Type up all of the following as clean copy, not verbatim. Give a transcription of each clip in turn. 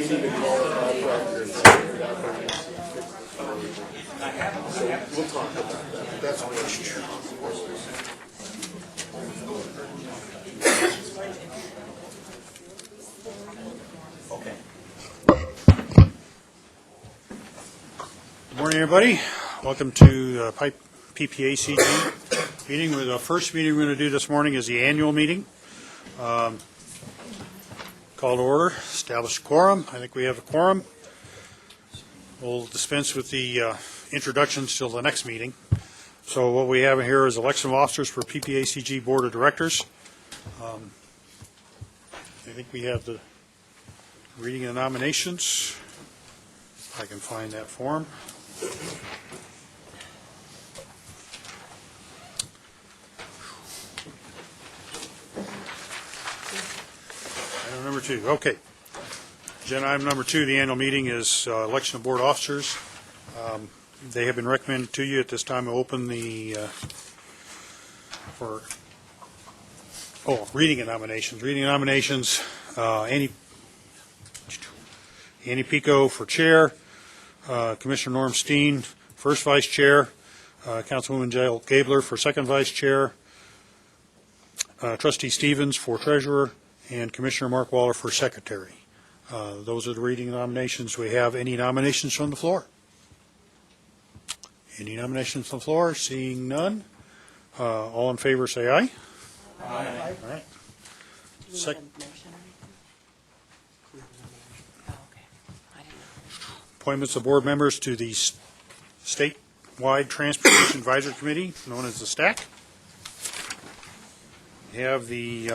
need to call it off record and say that way. So we'll talk about that. That's what's true. Okay. Good morning, everybody. Welcome to PPACG meeting. The first meeting we're going to do this morning is the annual meeting. Call to order, establish a quorum. I think we have a quorum. We'll dispense with the introductions till the next meeting. So what we have here is election of officers for PPACG Board of Directors. I think we have the reading of the nominations. If I can find that form. Item number 2. Okay. Agenda item number 2, the annual meeting, is election of board officers. They have been recommended to you at this time to open the reading of nominations. Reading of nominations. Annie Pico for chair. Commissioner Norm Steen, first vice chair. Councilwoman Jill Gabler for second vice chair. Trustee Stevens for treasurer. And Commissioner Mark Waller for secretary. Those are the reading nominations. We have any nominations from the floor? Any nominations from the floor? Seeing none. All in favor say aye. Aye. All right. Appointments of board members to the statewide Transportation Advisory Committee, known as the STAC. We have the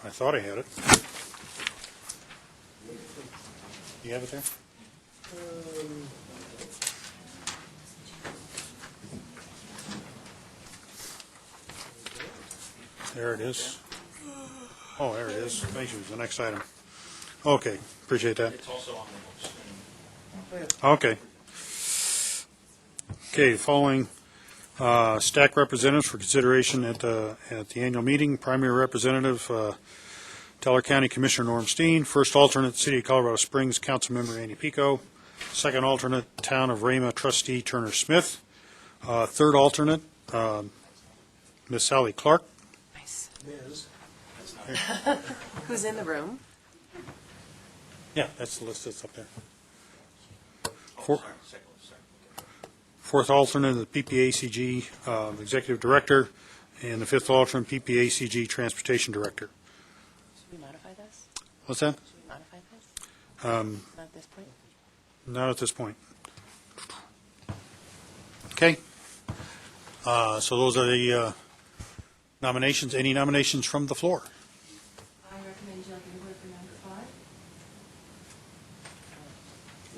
I thought I had it. You have it there? There it is. Oh, there it is. Thank you. The next item. Okay, appreciate that. It's also on the books. Okay. Okay, following STAC representatives for consideration at the annual meeting. Primary representative, Teller County Commissioner Norm Steen. First alternate, City of Colorado Springs Councilmember Annie Pico. Second alternate, Town of Rama Trustee Turner Smith. Third alternate, Miss Sally Clark. Nice. Ms. Who's in the room? Yeah, that's the list that's up there. Second. Fourth alternate, the PPACG Executive Director, and the fifth alternate, PPACG Transportation Director. Should we modify this? What's that? Should we modify this? Not at this point? Not at this point. Okay. So those are the nominations. Any nominations from the floor? I recommend Jill Gabler for number 5.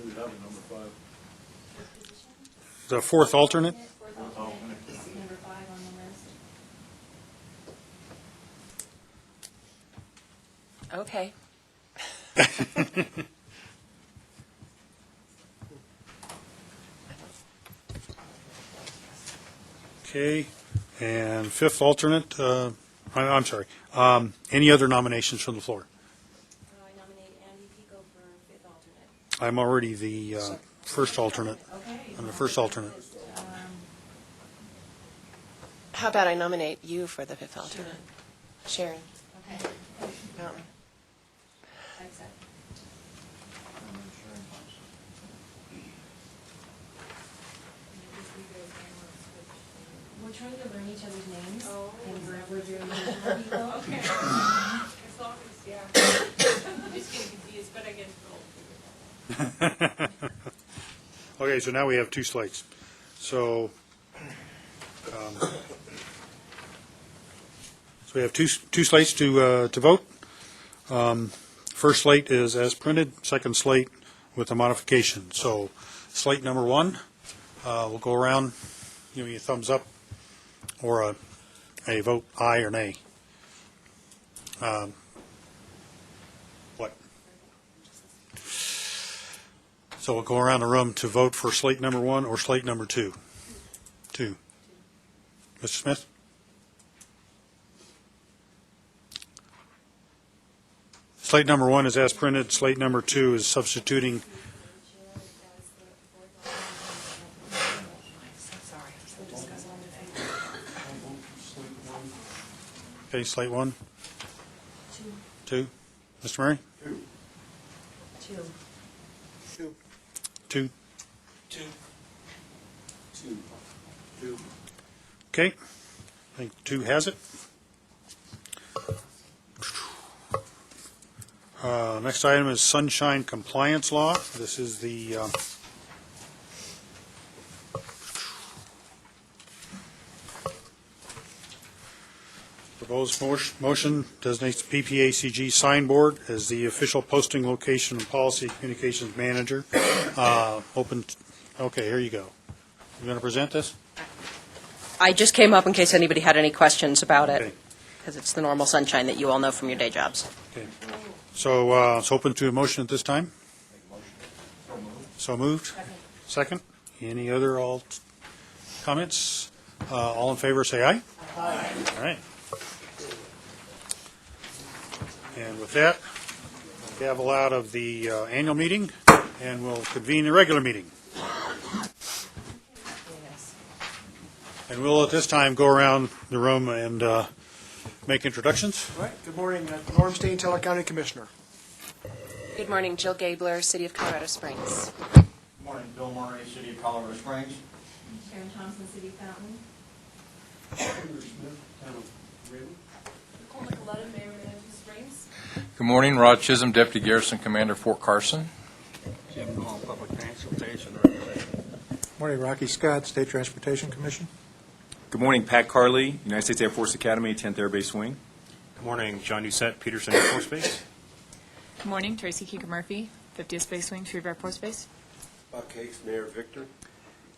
We have a number 5. The fourth alternate? Fourth alternate, number 5 on the list. Okay. Okay. And fifth alternate, I'm sorry. Any other nominations from the floor? I nominate Andy Pico for 5th alternate. I'm already the first alternate. Okay. I'm the first alternate. How about I nominate you for the 5th alternate? Sharon. Okay. Mountain. I accept. We're trying to learn each other's names. Oh. And we're doing more people. Okay. As long as, yeah. I'm just getting confused, but I guess we'll. Okay, so now we have 2 slates. So we have two slates to vote. First slate is as printed. Second slate with a modification. So slate number 1, we'll go around, give me a thumbs up or a vote aye or nay. What? So we'll go around the room to vote for slate number 1 or slate number 2. 2. Mr. Smith? Slate number 1 is as printed. Slate number 2 is substituting. Okay, slate 1. 2. Mr. Murray? 2. 2. Okay. I think 2 has it. Next item is sunshine compliance law. This is the proposed motion designates PPACG signboard as the official posting location and policy communications manager. Open. Okay, here you go. You going to present this? I just came up in case anybody had any questions about Okay. it, because it's the normal sunshine that you all know from your day jobs. Okay. So it's open to a motion at this time? So moved? Second? Any other comments? All in favor, say aye. Aye. All right. And with that, gavel out of the annual meeting, and we'll convene the regular meeting. And we'll, at this time, go around the room and make introductions. All right, good morning, Norm Steen, Teller County Commissioner. Good morning, Jill Gabler, City of Colorado Springs. Good morning, Bill Murray, City of Colorado Springs. Sharon Thompson, City of Fountain. Nicole Nicoletta, Mayor of Manitou Springs. Good morning, Rod Chisholm, Deputy Garrison Commander, Fort Carson. Jim Hall, Public Transportation. Morning, Rocky Scott, State Transportation Commission. Good morning, Pat Carley, United States Air Force Academy, 10th Air Base Wing. Good morning, John Doucette, Peterson Air Force Base. Good morning, Tracy Keegan-Murphy, 50th Space Wing, Shreve Air Force Base. Buck Hakes, Mayor Victor.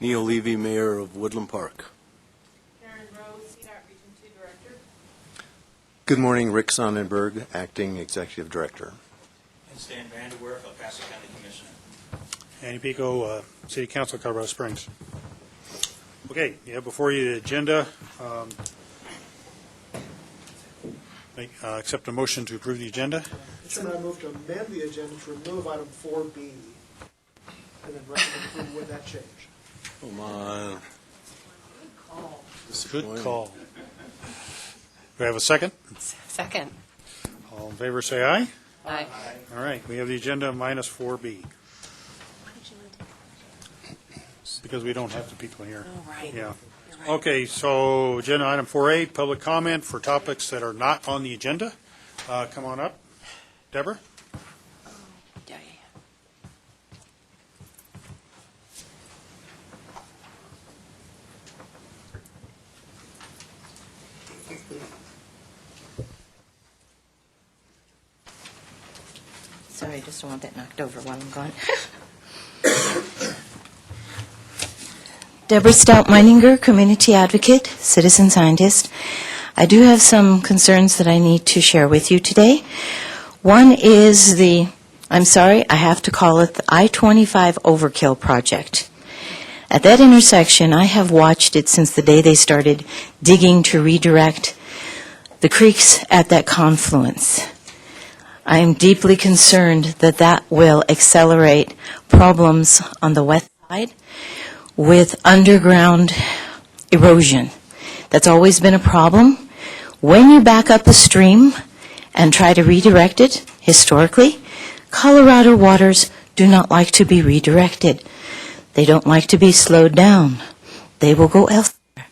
Neil Levy, Mayor of Woodland Park. Karen Rose, CDOT Region 2 Director. Good morning, Rick Sonnenberg, Acting Executive Director. And Stan Vanderwerf, El Paso County Commissioner. Annie Pico, City Council, Colorado Springs. Okay, you have before you the agenda. Accept a motion to approve the agenda. Chairman, I move to amend the agenda to remove item 4B, and then recommend approval with that change. Come on. Good call. Do I have a second? Second. All in favor, say aye. Aye. All right, we have the agenda minus 4B. Because we don't have the people here. Oh, right. Yeah. You're right. Okay, so agenda item 4A, public comment for topics that are not on the agenda. Come on up. Deborah? Yay. Sorry, I just don't want that knocked over while I'm gone. Deborah Stout-Meininger, Community Advocate, Citizen Scientist. I do have some concerns that I need to share with you today. One is I'm sorry, I have to call it the I-25 Overkill Project. At that intersection, I have watched it since the day they started digging to redirect the creeks at that confluence. I am deeply concerned that that will accelerate problems on the west side with underground erosion. That's always been a problem. When you back up a stream and try to redirect it, historically, Colorado waters do not like to be redirected. They don't like to be slowed down. They will go elsewhere.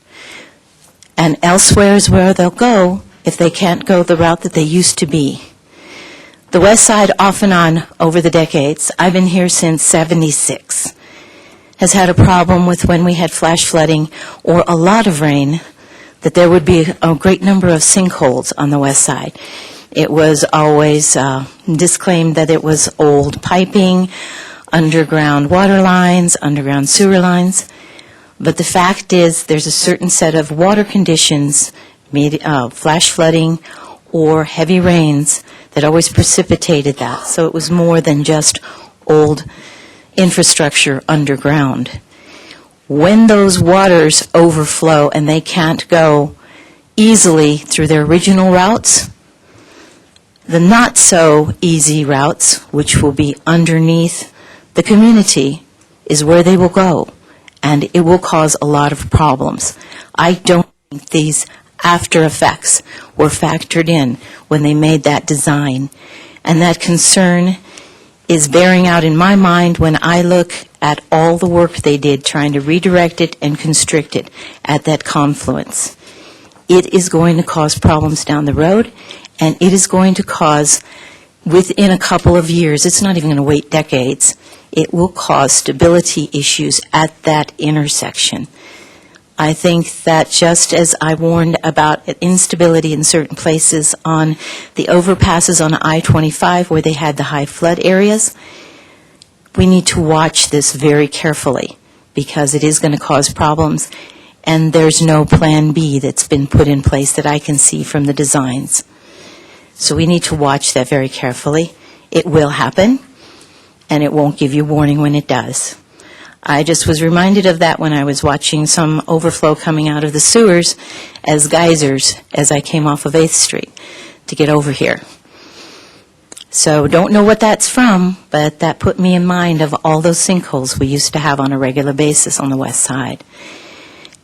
And elsewhere is where they'll go if they can't go the route that they used to be. The west side, off and on over the decades, I've been here since '76, has had a problem with when we had flash flooding or a lot of rain, that there would be a great number of sinkholes on the west side. It was always disclaimed that it was old piping, underground water lines, underground sewer lines. But the fact is there's a certain set of water conditions, flash flooding or heavy rains, that always precipitated that. So it was more than just old infrastructure underground. When those waters overflow and they can't go easily through their original routes, The not-so-easy routes, which will be underneath the community, is where they will go, and it will cause a lot of problems. I don't think these after effects were factored in when they made that design, and that concern is bearing out in my mind when I look at all the work they did trying to redirect it and constrict it at that confluence. It is going to cause problems down the road, and it is going to cause, within a couple of years, it's not even going to wait decades, it will cause stability issues at that intersection. I think that just as I warned about instability in certain places on the overpasses on I-25 where they had the high flood areas, we need to watch this very carefully because it is going to cause problems, and there's no Plan B that's been put in place that I can see from the designs. So we need to watch that very carefully. It will happen, and it won't give you warning when it does. I just was reminded of that when I was watching some overflow coming out of the sewers as geysers as I came off of 8th Street to get over here. So don't know what that's from, but that put me in mind of all those sinkholes we used to have on a regular basis on the west side.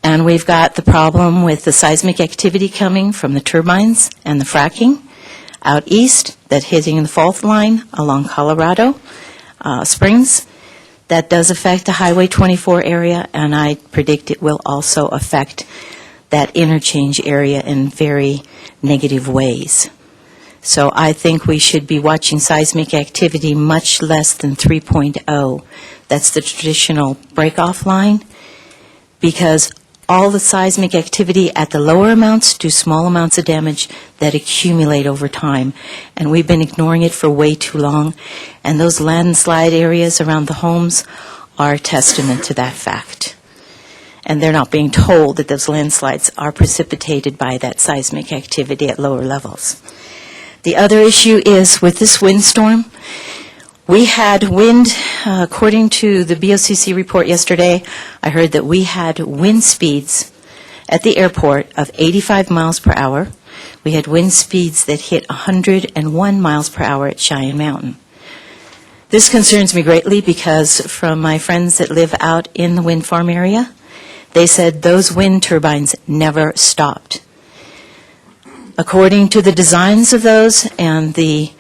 And we've got the problem with the seismic activity coming from the turbines and the fracking out east that hitting the fault line along Colorado Springs. That does affect the Highway 24 area, and I predict it will also affect that interchange area in very negative ways. So I think we should be watching seismic activity much less than 3.0. That's the traditional break-off line, because all the seismic activity at the lower amounts do small amounts of damage that accumulate over time. And we've been ignoring it for way too long. And those landslide areas around the homes are a testament to that fact. And they're not being told that those landslides are precipitated by that seismic activity at lower levels. The other issue is with this windstorm, we had wind, according to the BOCC report yesterday, I heard that we had wind speeds at the airport of 85 miles per hour. We had wind speeds that hit 101 miles per hour at Cheyenne Mountain. This concerns me greatly because from my friends that live out in the wind farm area, they said those wind turbines never stopped. According to the designs of those and the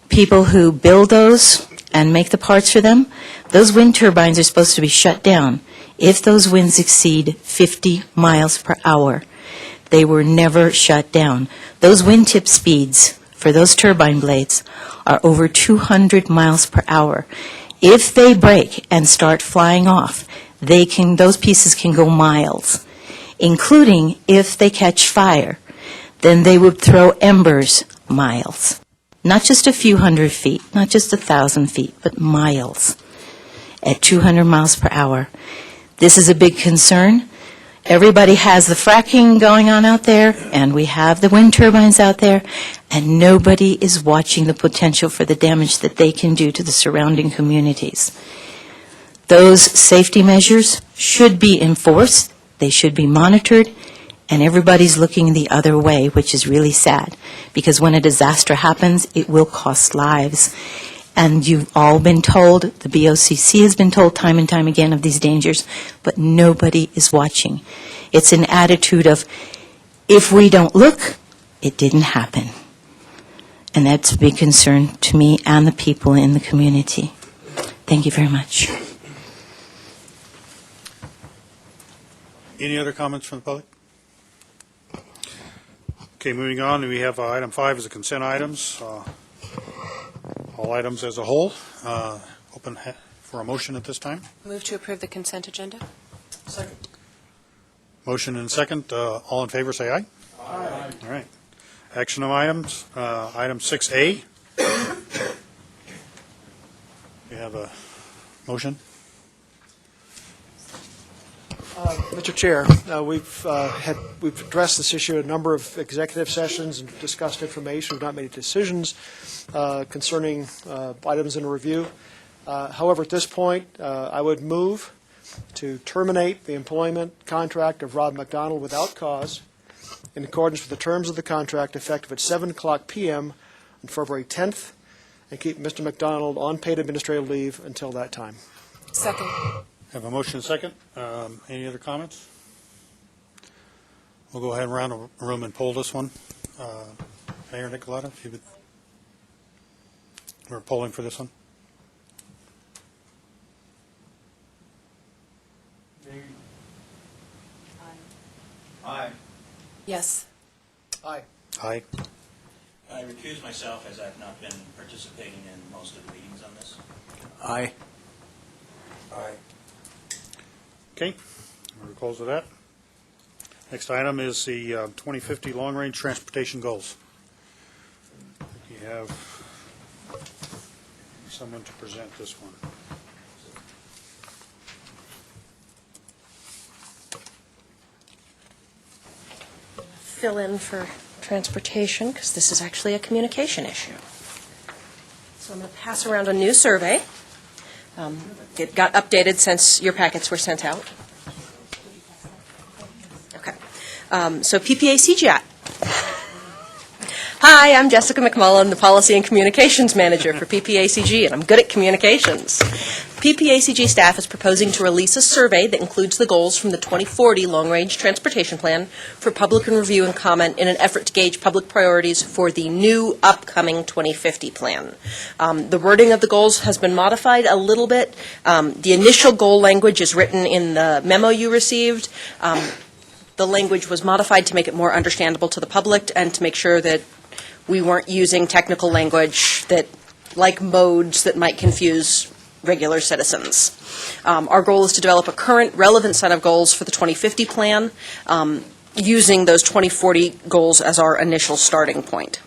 people who build those and make the parts for them, those wind turbines are supposed to be shut down if those winds exceed 50 miles per hour. They were never shut down. Those wind tip speeds for those turbine blades are over 200 miles per hour. If they break and start flying off, those pieces can go miles, including if they catch fire. Then they would throw embers miles. Not just a few hundred feet, not just 1,000 feet, but miles at 200 miles per hour. This is a big concern. Everybody has the fracking going on out there, and we have the wind turbines out there, and nobody is watching the potential for the damage that they can do to the surrounding communities. Those safety measures should be enforced, they should be monitored, and everybody's looking the other way, which is really sad, because when a disaster happens, it will cost lives. And you've all been told, the BOCC has been told time and time again of these dangers, but nobody is watching. It's an attitude of, if we don't look, it didn't happen. And that's a big concern to me and the people in the community. Thank you very much. Any other comments from the public? Okay, moving on, we have item 5 as a consent items. All items as a whole. Open for a motion at this time. Move to approve the consent agenda? Second. Motion and second. All in favor, say aye. Aye. All right. Action of items. Item 6A. We have a motion. Mr. Chair, we've addressed this issue in a number of executive sessions and discussed information. We've not made decisions concerning items in review. However, at this point, I would move to terminate the employment contract of Rob McDonald without cause in accordance with the terms of the contract effective at 7:00 p.m. on February 10th, and keep Mr. McDonald on paid administrative leave until that time. Second. Have a motion and second. Any other comments? We'll go ahead and round the room and poll this one. Mayor Nicolata, if you would. We're polling for this one. Aye. Yes. Aye. Aye. I recuse myself as I've not been participating in most of the meetings on this. Aye. Aye. Okay, we're close with that. Next item is the 2050 long-range transportation goals. You have someone to present this one. Fill in for transportation, because this is actually a communication issue. So I'm going to pass around a new survey. It got updated since your packets were sent out. Okay. So PPACG. Hi, I'm Jessica McMullen, the Policy and Communications Manager for PPACG, and I'm good at communications. PPACG staff is proposing to release a survey that includes the goals from the 2040 Long-Range Transportation Plan for public review and comment in an effort to gauge public priorities for the new upcoming 2050 plan. The wording of the goals has been modified a little bit. The initial goal language is written in the memo you received. The language was modified to make it more understandable to the public and to make sure that we weren't using technical language that, like modes, that might confuse regular citizens. Our goal is to develop a current, relevant set of goals for the 2050 plan, using those 2040 goals as our initial starting point.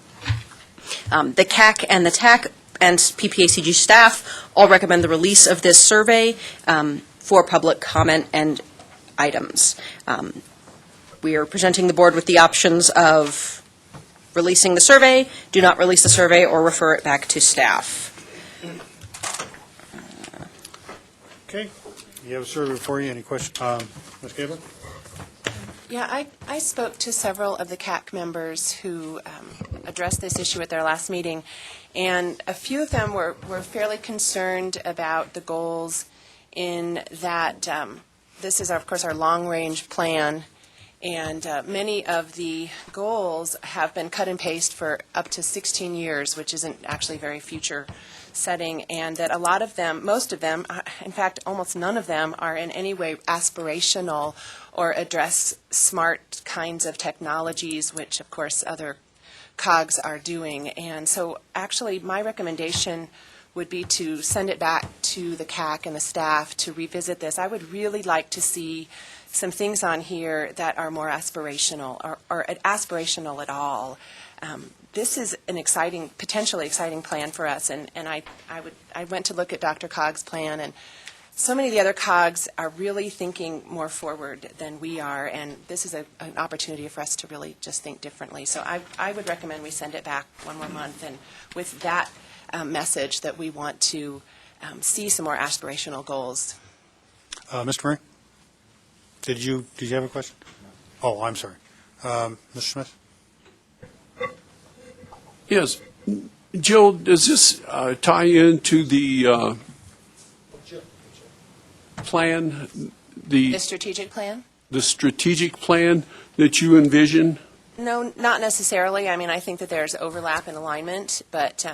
The CAC and the TAC and PPACG staff all recommend the release of this survey for public comment and items. We are presenting the board with the options of releasing the survey, do not release the survey, or refer it back to staff. Okay, you have a survey before you. Any questions? Ms. Gabler? Yeah, I spoke to several of the CAC members who addressed this issue at their last meeting, and a few of them were fairly concerned about the goals in that this is, of course, our long-range plan, and many of the goals have been cut and paste for up to 16 years, which isn't actually very future setting, and that a lot of them, most of them, in fact, almost none of them are in any way aspirational or address smart kinds of technologies, which, of course, other COGs are doing. And so actually my recommendation would be to send it back to the CAC and the staff to revisit this. I would really like to see some things on here that are more aspirational or aspirational at all. This is an exciting, potentially exciting plan for us, and I went to look at Dr. Cog's plan, and so many of the other COGs are really thinking more forward than we are, and this is an opportunity for us to really just think differently. So I would recommend we send it back one more month, and with that message that we want to see some more aspirational goals. Mr. Murray? Did you have a question? Oh, I'm sorry. Mr. Smith? Yes. Jill, does this tie into the plan, The strategic plan? the strategic plan that you envision? No, not necessarily. I mean, I think that there's overlap and alignment, but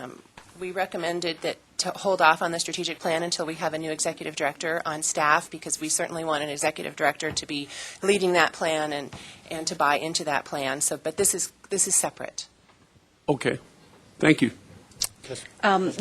we recommended that to hold off on the strategic plan until we have a new executive director on staff, because we certainly want an executive director to be leading that plan and to buy into that plan. So, but this is separate. Okay. Thank you.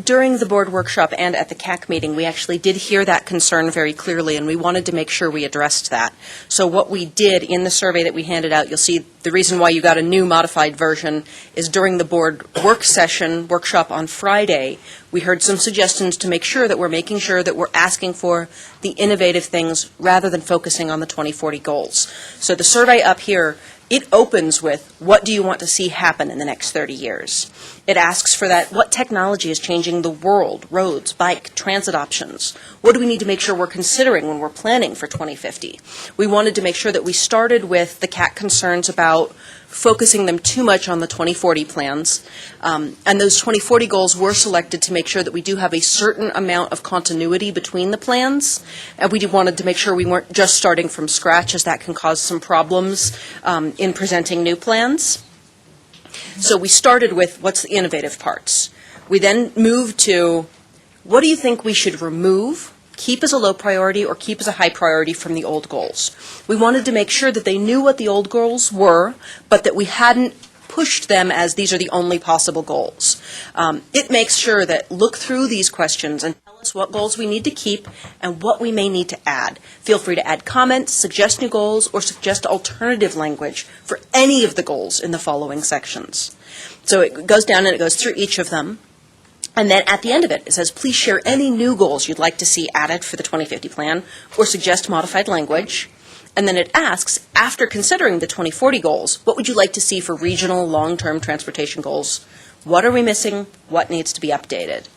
During the board workshop and at the CAC meeting, we actually did hear that concern very clearly, and we wanted to make sure we addressed that. So what we did in the survey that we handed out, you'll see the reason why you got a new modified version is during the board workshop on Friday, we heard some suggestions to make sure that we're asking for the innovative things rather than focusing on the 2040 goals. So the survey up here, it opens with, what do you want to see happen in the next 30 years? It asks for that, what technology is changing the world, roads, bike, transit options? What do we need to make sure we're considering when we're planning for 2050? We wanted to make sure that we started with the CAC concerns about focusing them too much on the 2040 plans. And those 2040 goals were selected to make sure that we do have a certain amount of continuity between the plans. And we wanted to make sure we weren't just starting from scratch, as that can cause some problems in presenting new plans. So we started with what's the innovative parts. We then moved to what do you think we should remove, keep as a low priority, or keep as a high priority from the old goals. We wanted to make sure that they knew what the old goals were, but that we hadn't pushed them as these are the only possible goals. It makes sure that look through these questions and tell us what goals we need to keep and what we may need to add. Feel free to add comments, suggest new goals, or suggest alternative language for any of the goals in the following sections. So it goes down and it goes through each of them. And then at the end of it, it says, please share any new goals you'd like to see added for the 2050 plan or suggest modified language. And then it asks, after considering the 2040 goals, what would you like to see for regional long-term transportation goals? What are we missing? What needs to be updated?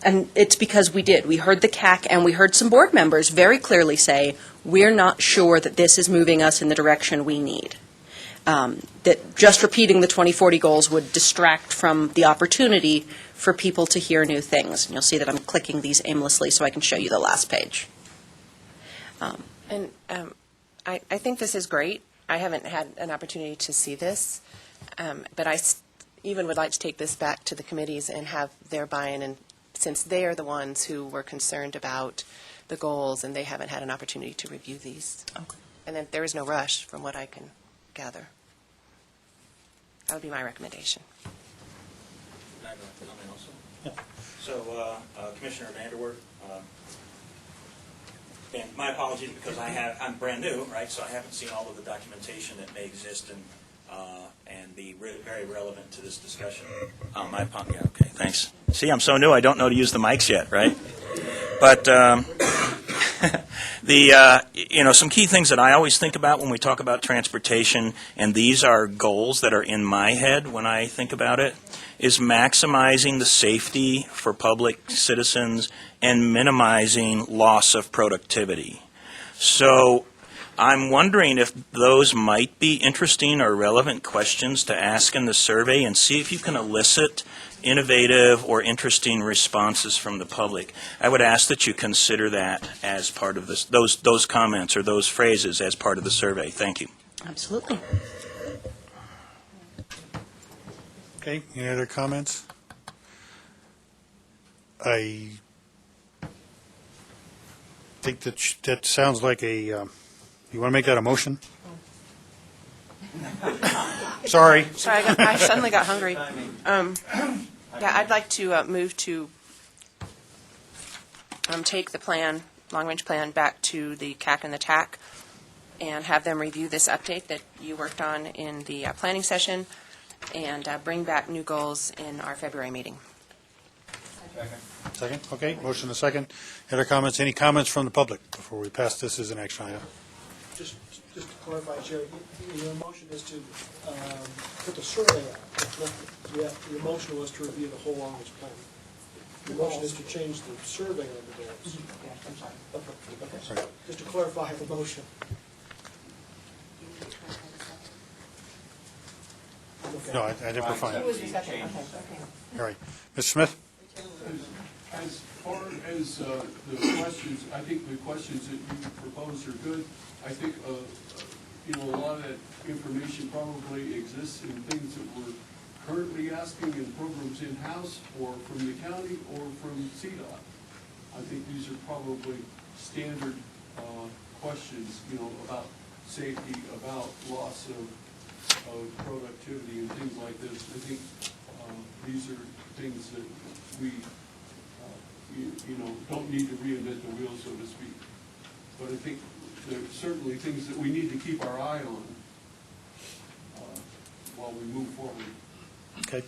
And it's because we did. We heard the CAC and we heard some board members very clearly say, we're not sure that this is moving us in the direction we need. That just repeating the 2040 goals would distract from the opportunity for people to hear new things. And you'll see that I'm clicking these aimlessly so I can show you the last page. I think this is great. I haven't had an opportunity to see this, but I even would like to take this back to the committees and have their buy-in, and since they are the ones who were concerned about the goals and they haven't had an opportunity to review these. Okay. And then there is no rush from what I can gather. That would be my recommendation. Can I have a comment also? Yeah. So, Commissioner Vanderwerf, and my apologies because I'm brand new, right? So I haven't seen all of the documentation that may exist and be very relevant to this discussion. My apologies. Yeah, okay, thanks. See, I'm so new. I don't know to use the mics yet, right? But some key things that I always think about when we talk about transportation, and these are goals that are in my head when I think about it, is maximizing the safety for public citizens and minimizing loss of productivity. So I'm wondering if those might be interesting or relevant questions to ask in the survey and see if you can elicit innovative or interesting responses from the public. I would ask that you consider that as part of this, those comments or those phrases as part of the survey. Thank you. Absolutely. Okay, any other comments? I think that sounds like a, you want to make that a motion? Sorry. Sorry, I suddenly got hungry. Yeah, I'd like to move to take the plan, long-range plan, back to the CAC and the TAC and have them review this update that you worked on in the planning session and bring back new goals in our February meeting. Second? Okay, motion and a second. Other comments? Any comments from the public before we pass this as an action item? Just to clarify, Chair, your motion is to put the survey out. Your motion was to review the whole long-range plan. Your motion is to change the survey of the goals. Yeah, I'm sorry. Okay. Right. Just to clarify the motion. No, I think we're fine. Who was your second? Okay. All right. Mr. Smith? As far as the questions, I think the questions that you proposed are good. I think, a lot of that information probably exists in things that we're currently asking in programs in-house or from the county or from CDOT. I think these are probably standard questions, about safety, about loss of productivity and things like this. I think these are things that we, don't need to reinvent the wheel, so to speak. But I think there are certainly things that we need to keep our eye on while we move forward. Okay.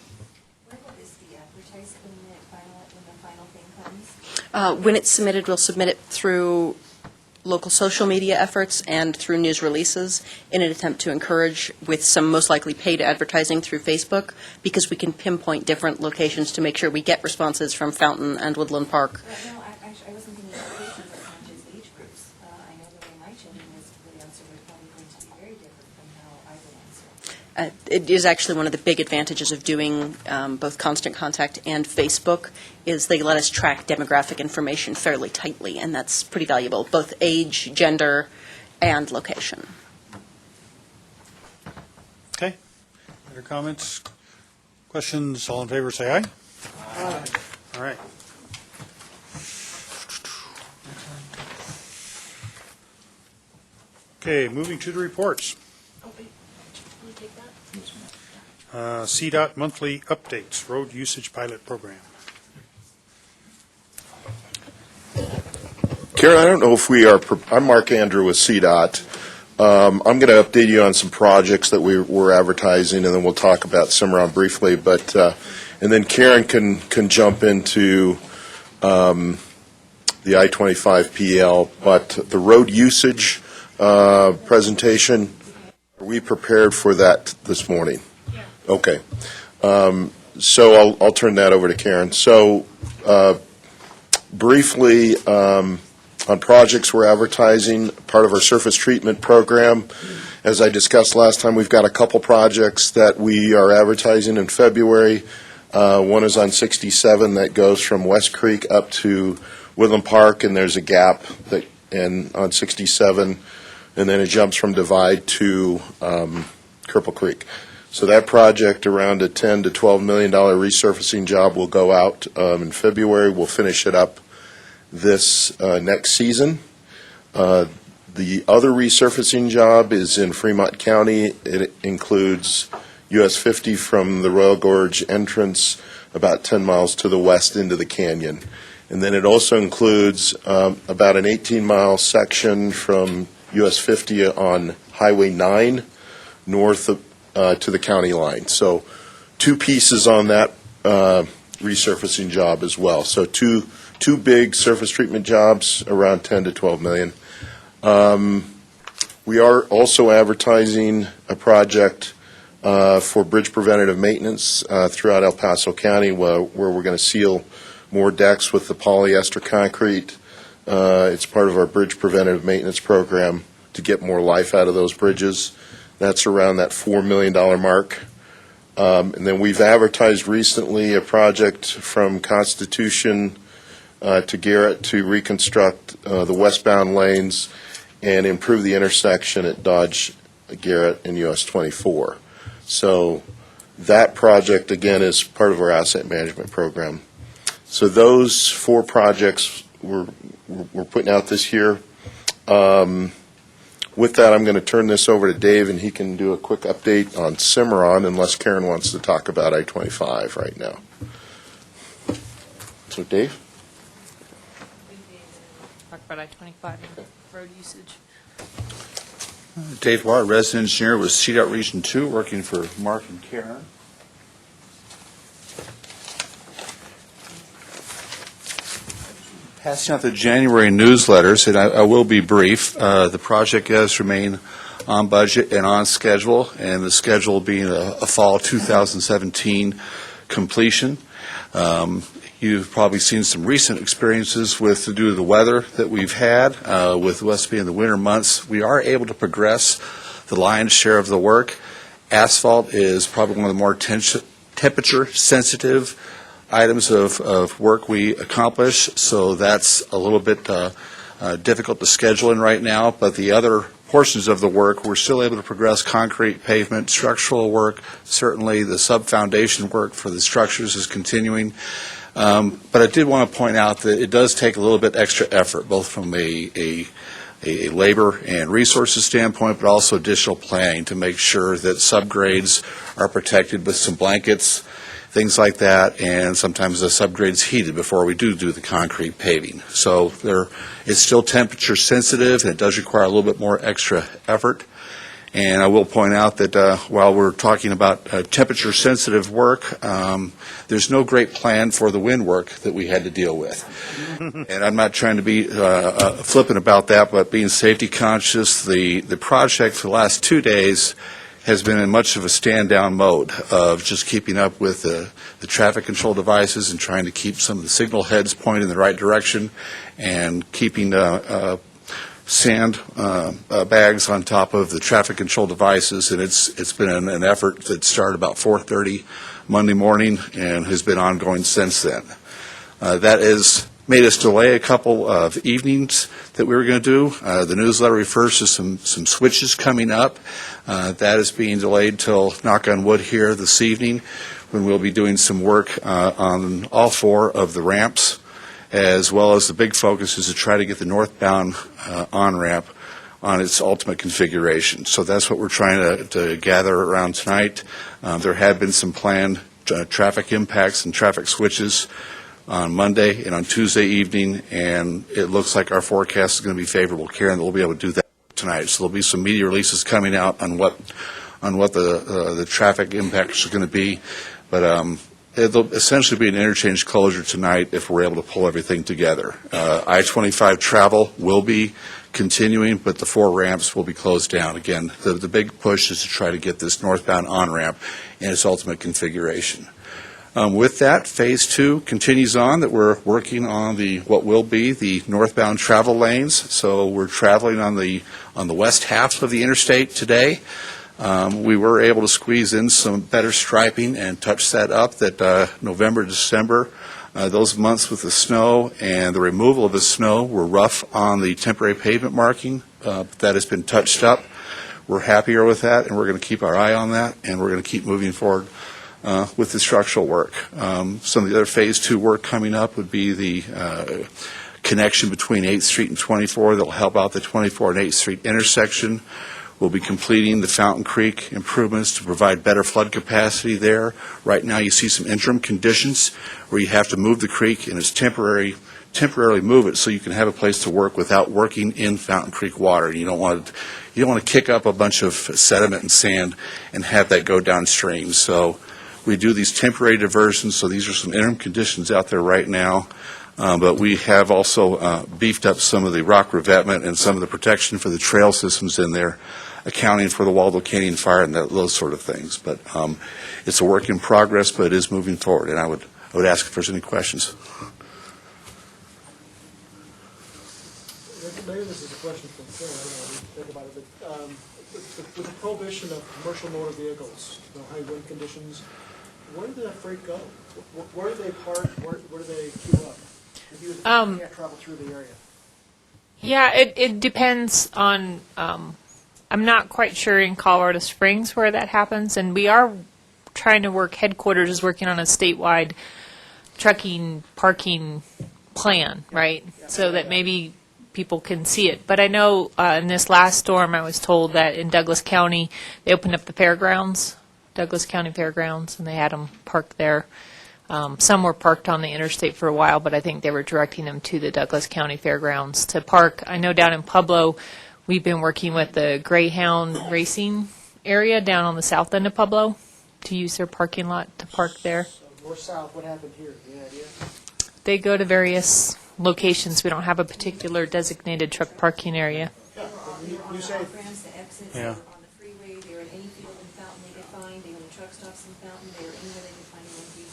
Where will this be advertised when the final thing comes? When it's submitted, we'll submit it through local social media efforts and through news releases in an attempt to encourage, with some most likely paid advertising through Facebook, because we can pinpoint different locations to make sure we get responses from Fountain and Woodland Park. No, I wasn't thinking of locations, but not just age groups. I know the way my children would answer was probably going to be very different from how I would answer. It is actually one of the big advantages of doing both Constant Contact and Facebook is they let us track demographic information fairly tightly, and that's pretty valuable, both age, gender, and location. Okay. Other comments, questions? All in favor, say aye. Aye. All right. Okay, moving to the reports. CDOT monthly updates, road usage pilot program. Karen, I don't know if we are, I'm Mark Andrew with CDOT. I'm going to update you on some projects that we're advertising, and then we'll talk about Cimarron briefly. But and then Karen can jump into the I-25 PL. But the road usage presentation, are we prepared for that this morning? Yeah. Okay. So I'll turn that over to Karen. So briefly, on projects we're advertising, part of our surface treatment program. As I discussed last time, we've got a couple projects that we are advertising in February. One is on 67 that goes from West Creek up to Woodland Park, and there's a gap on 67, and then it jumps from Divide to Cripple Creek. So that project, around a $10 to $12 million resurfacing job, will go out in February. We'll finish it up this next season. The other resurfacing job is in Fremont County. It includes US 50 from the Royal Gorge entrance about 10 miles to the west into the canyon. And then it also includes about an 18-mile section from US 50 on Highway 9 north to the county line. So two pieces on that resurfacing job as well. So two big surface treatment jobs, around 10 to 12 million. We are also advertising a project for bridge preventative maintenance throughout El Paso County, where we're going to seal more decks with the polyester concrete. It's part of our bridge preventative maintenance program to get more life out of those bridges. That's around that $4 million mark. And then we've advertised recently a project from Constitution to Garrett to reconstruct the westbound lanes and improve the intersection at Dodge, Garrett, and US 24. So that project, again, is part of our asset management program. So those four projects we're putting out this year. With that, I'm going to turn this over to Dave, and he can do a quick update on Cimarron, unless Karen wants to talk about I-25 right now. So, Dave? Talk about I-25 and road usage. Dave Watt, resident engineer with CDOT Region 2, working for Mark and Karen. Passing out the January newsletters, and I will be brief. The project does remain on budget and on schedule, and the schedule being a fall 2017 completion. You've probably seen some recent experiences due to the weather that we've had, with West being the winter months. We are able to progress the lion's share of the work. Asphalt is probably one of the more temperature-sensitive items of work we accomplish, so that's a little bit difficult to schedule in right now, but the other portions of the work, we're still able to progress concrete, pavement, structural work. Certainly the sub-foundation work for the structures is continuing. But I did want to point out that it does take a little bit extra effort, both from a labor and resources standpoint, but also additional planning to make sure that subgrades are protected with some blankets, things like that, and sometimes the subgrade's heated before we do the concrete paving. So it's still temperature sensitive, and it does require a little bit more extra effort. And I will point out that while we're talking about temperature sensitive work, there's no great plan for the wind work that we had to deal with. And I'm not trying to be flippant about that, but being safety conscious, the project for the last 2 days has been in much of a stand-down mode of just keeping up with the traffic control devices and trying to keep some of the signal heads pointed in the right direction and keeping sand bags on top of the traffic control devices, and it's been an effort that started about 4:30 Monday morning and has been ongoing since then. That has made us delay a couple of evenings that we were going to do. The newsletter refers to some switches coming up. That is being delayed till, knock on wood, here this evening, when we'll be doing some work on all 4 of the ramps, as well as the big focus is to try to get the northbound on-ramp on its ultimate configuration. So that's what we're trying to gather around tonight. There have been some planned traffic impacts and traffic switches on Monday and on Tuesday evening, and it looks like our forecast is going to be favorable, Karen, that we'll be able to do that tonight. So there'll be some media releases coming out on what the traffic impacts are going to be, but it'll essentially be an interchange closure tonight if we're able to pull everything together. I-25 travel will be continuing, but the 4 ramps will be closed down. Again, the big push is to try to get this northbound on-ramp in its ultimate configuration. With that, Phase 2 continues on, that we're working on what will be the northbound travel lanes. So we're traveling on the west half of the interstate today. We were able to squeeze in some better striping and touch that up, that November, December, those months with the snow and the removal of the snow were rough on the temporary pavement marking. That has been touched up. We're happier with that, and we're going to keep our eye on that, and we're going to keep moving forward with the structural work. Some of the other Phase 2 work coming up would be the connection between 8th Street and 24 that will help out the 24 and 8th Street intersection. We'll be completing the Fountain Creek improvements to provide better flood capacity there. Right now you see some interim conditions where you have to move the creek, and it's temporarily move it so you can have a place to work without working in Fountain Creek water. You don't want to kick up a bunch of sediment and sand and have that go downstream. So we do these temporary diversions, so these are some interim conditions out there right now. But we have also beefed up some of the rock revetment and some of the protection for the trail systems in there, accounting for the Waldo Canyon fire and those sort of things. But it's a work in progress, but it is moving forward, and I would ask if there's any questions. Maybe this is a question for Karen, I don't know, think about it, but with the prohibition of commercial motor vehicles, high wind conditions, where did that freight go? Where do they park? Where do they queue up? If you can't travel through the area. Yeah, it depends on, I'm not quite sure in Colorado Springs where that happens, and we are trying to headquarters is working on a statewide trucking parking plan, right? So that maybe people can see it. But I know in this last storm, I was told that in Douglas County, they opened up the fairgrounds, Douglas County Fairgrounds, and they had them parked there. Some were parked on the interstate for a while, but I think they were directing them to the Douglas County Fairgrounds to park. I know down in Pueblo, we've been working with the Greyhound racing area down on the south end of Pueblo to use their parking lot to park there. So north south, what happened here? Any idea? They go to various locations. We don't have a particular designated truck parking area. You say The exits Yeah. on the freeway, they were in any field in Fountain they could find, they were in truck stops in Fountain, they were anywhere they could find an empty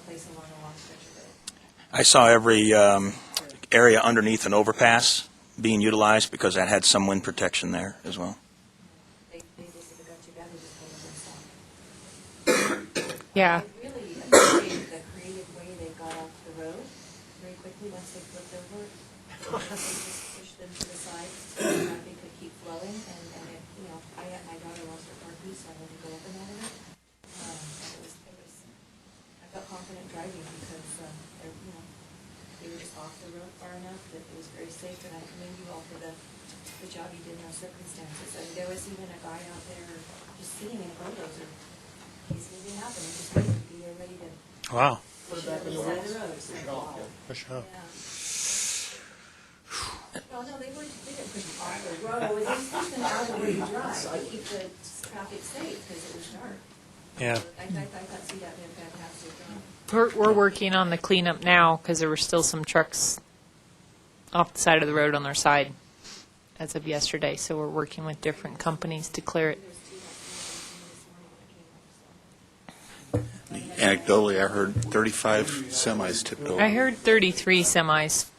place along a long stretch of it. I saw every area underneath an overpass being utilized because that had some wind protection there as well. They just, if it got too bad, they just told them to stop. Yeah. I really appreciate the creative way they got off the road very quickly once they flipped over. They just pushed them to the side so the traffic could keep flowing, and it, my daughter lost her car keys, so I had to go up and out of it. I felt confident driving because, they were just off the road far enough that it was very safe, and I commend you all for the job you did in those circumstances. I mean, there was even a guy out there just sitting in a bulldozer. He's going to happen, and just waiting to be there ready to Wow. push it over the side of the road. So, wow. Push up. Yeah. Well, no, they didn't push them off the road. They just pushed them out of the way to drive to keep the traffic safe because it was dark. Yeah. I thought CDOT did a fantastic job. We're working on the cleanup now because there were still some trucks off the side of the road on their side as of yesterday. So we're working with different companies to clear it. Anecdotally, I heard 35 semis tipped over. I heard 33 semis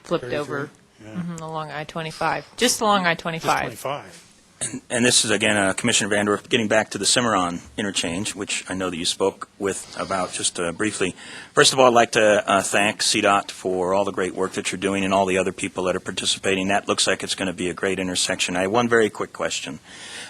flipped 33? over. Along I-25, just along I-25. Just 25. And this is, again, Commissioner Vandorf, getting back to the Cimarron interchange, which I know that you spoke with about just briefly. First of all, I'd like to thank CDOT for all the great work that you're doing and all the other people that are participating. That looks like it's going to be a great intersection. I have one very quick question.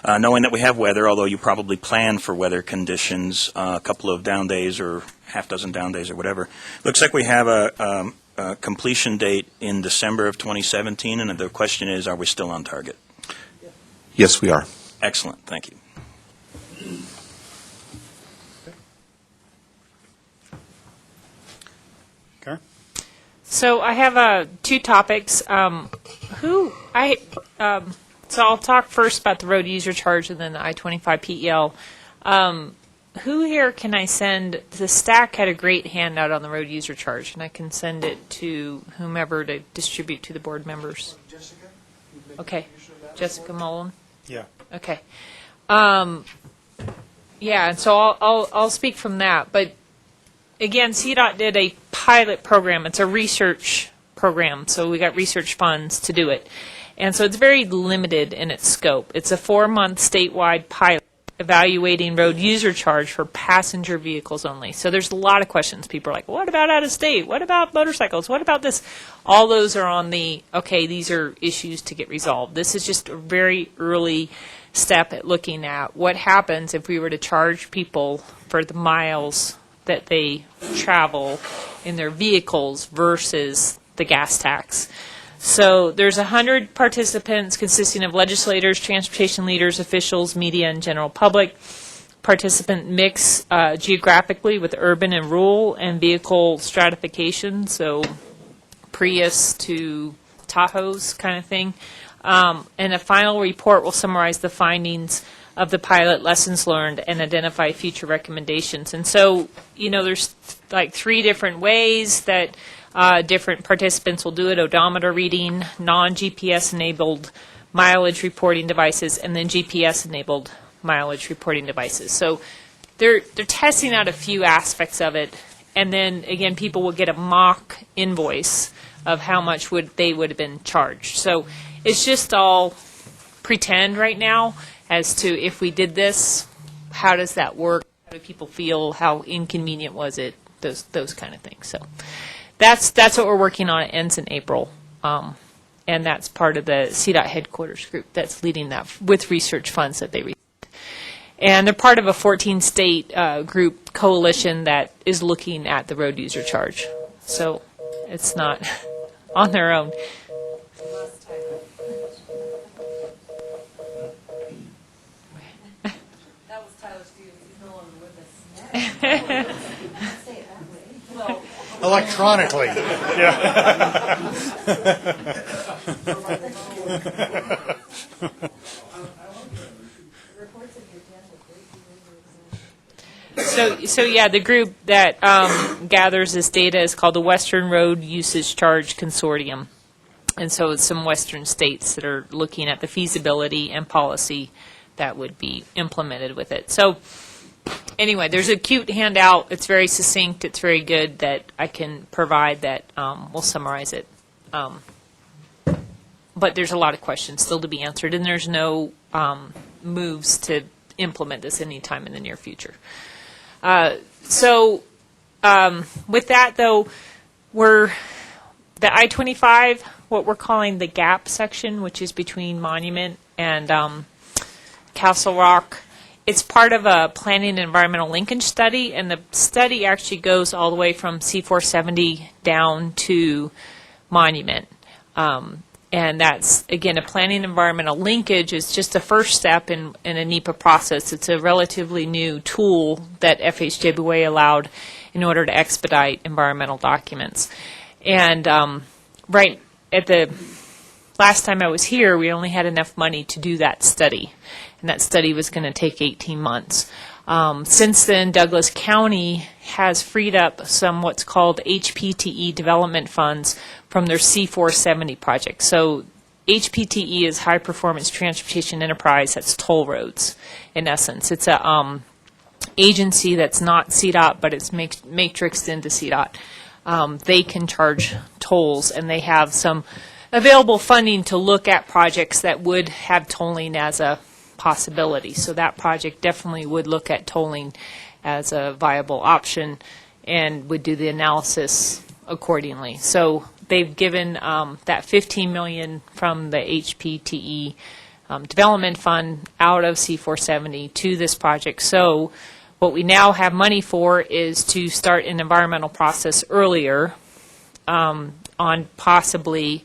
Knowing that we have weather, although you probably plan for weather conditions, a couple of down days or half dozen down days or whatever, looks like we have a completion date in December of 2017, and the question is, are we still on target? Yes, we are. Excellent. Thank you. Karen? So I have two topics. So I'll talk first about the road user charge and then the I-25 PEL. Who here can I send? The STAC had a great handout on the road user charge, and I can send it to whomever to distribute to the board members. Jessica? Okay. Jessica Mullen? Yeah. Okay. Yeah, and so I'll speak from that. But again, CDOT did a pilot program. It's a research program, so we got research funds to do it. And so it's very limited in its scope. It's a 4-month statewide pilot evaluating road user charge for passenger vehicles only. So there's a lot of questions. People are like, what about out of state? What about motorcycles? What about this? All those are on the, okay, these are issues to get resolved. This is just a very early step at looking at what happens if we were to charge people for the miles that they travel in their vehicles versus the gas tax. So there's 100 participants consisting of legislators, transportation leaders, officials, media, and general public. Participant mix geographically with urban and rural and vehicle stratification, so Prius to Tahoes kind of thing. And a final report will summarize the findings of the pilot, lessons learned, and identify future recommendations. And so, there's like 3 different ways that different participants will do it: odometer reading, non-GPS enabled mileage reporting devices, and then GPS enabled mileage reporting devices. So they're testing out a few aspects of it, and then again people will get a mock invoice of how much they would have been charged. So it's just all pretend right now as to if we did this, how does that work? How do people feel? How inconvenient was it? Those kind of things. So that's what we're working on. It ends in April, and that's part of the CDOT headquarters group that's leading that with research funds that they received. And they're part of a 14-state group coalition that is looking at the road user charge. So it's not on their own. That was Tyler Stevens. He's no longer with us. Say it that way. Well, Electronically. So yeah, the group that gathers this data is called the Western Road Usage Charge Consortium. And so it's some Western states that are looking at the feasibility and policy that would be implemented with it. So anyway, there's a cute handout. It's very succinct. It's very good that I can provide that will summarize it. But there's a lot of questions still to be answered, and there's no moves to implement this anytime in the near future. So with that, though, the I-25, what we're calling the gap section, which is between Monument and Castle Rock, it's part of a planning and environmental linkage study, and the study actually goes all the way from C470 down to Monument. And that's, again, a planning environmental linkage is just the first step in a NEPA process. It's a relatively new tool that FHWA allowed in order to expedite environmental documents. And right at the last time I was here, we only had enough money to do that study. And that study was going to take 18 months. Since then, Douglas County has freed up some what's called HPTE development funds from their C470 project. So HPTE is High Performance Transportation Enterprise. That's toll roads, in essence. It's a agency that's not CDOT, but it's matrixed into CDOT. They can charge tolls, and they have some available funding to look at projects that would have tolling as a possibility. So that project definitely would look at tolling as a viable option and would do the analysis accordingly. So they've given that $15 million from the HPTE Development Fund out of C470 to this project. So what we now have money for is to start an environmental process earlier on possibly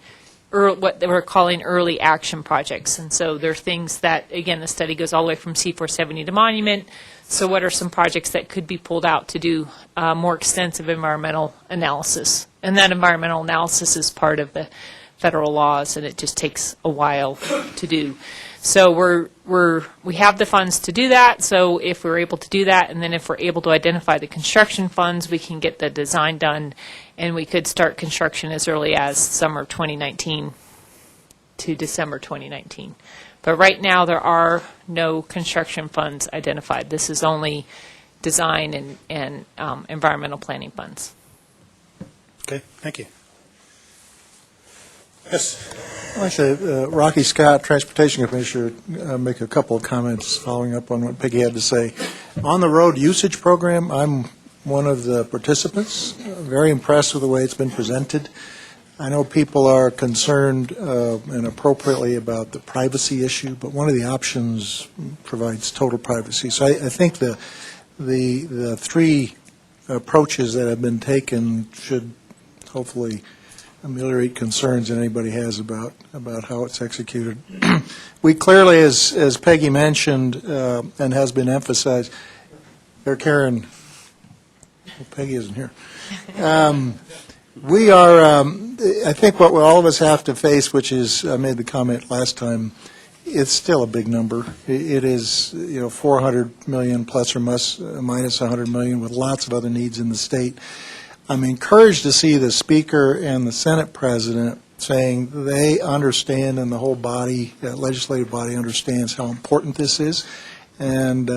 what we're calling early action projects. And so there are things that, again, the study goes all the way from C470 to Monument. So what are some projects that could be pulled out to do more extensive environmental analysis? And that environmental analysis is part of the federal laws, and it just takes a while to do. So we have the funds to do that. So if we're able to do that, and then if we're able to identify the construction funds, we can get the design done, and we could start construction as early as summer 2019 to December 2019. But right now, there are no construction funds identified. This is only design and environmental planning funds. Okay, thank you. Yes. I'd like to, Rocky Scott, Transportation Commissioner, make a couple of comments following up on what Peggy had to say. On the road usage program, I'm one of the participants. Very impressed with the way it's been presented. I know people are concerned and appropriately about the privacy issue, but one of the options provides total privacy. So I think the three approaches that have been taken should hopefully ameliorate concerns that anybody has about how it's executed. We clearly, as Peggy mentioned and has been emphasized, Karen, well, Peggy isn't here. We are, I think what all of us have to face, which is, I made the comment last time, it's still a big number. It is, 400 million plus or minus 100 million with lots of other needs in the state. I'm encouraged to see the Speaker and the Senate President saying they understand and the whole body, legislative body understands how important this is. And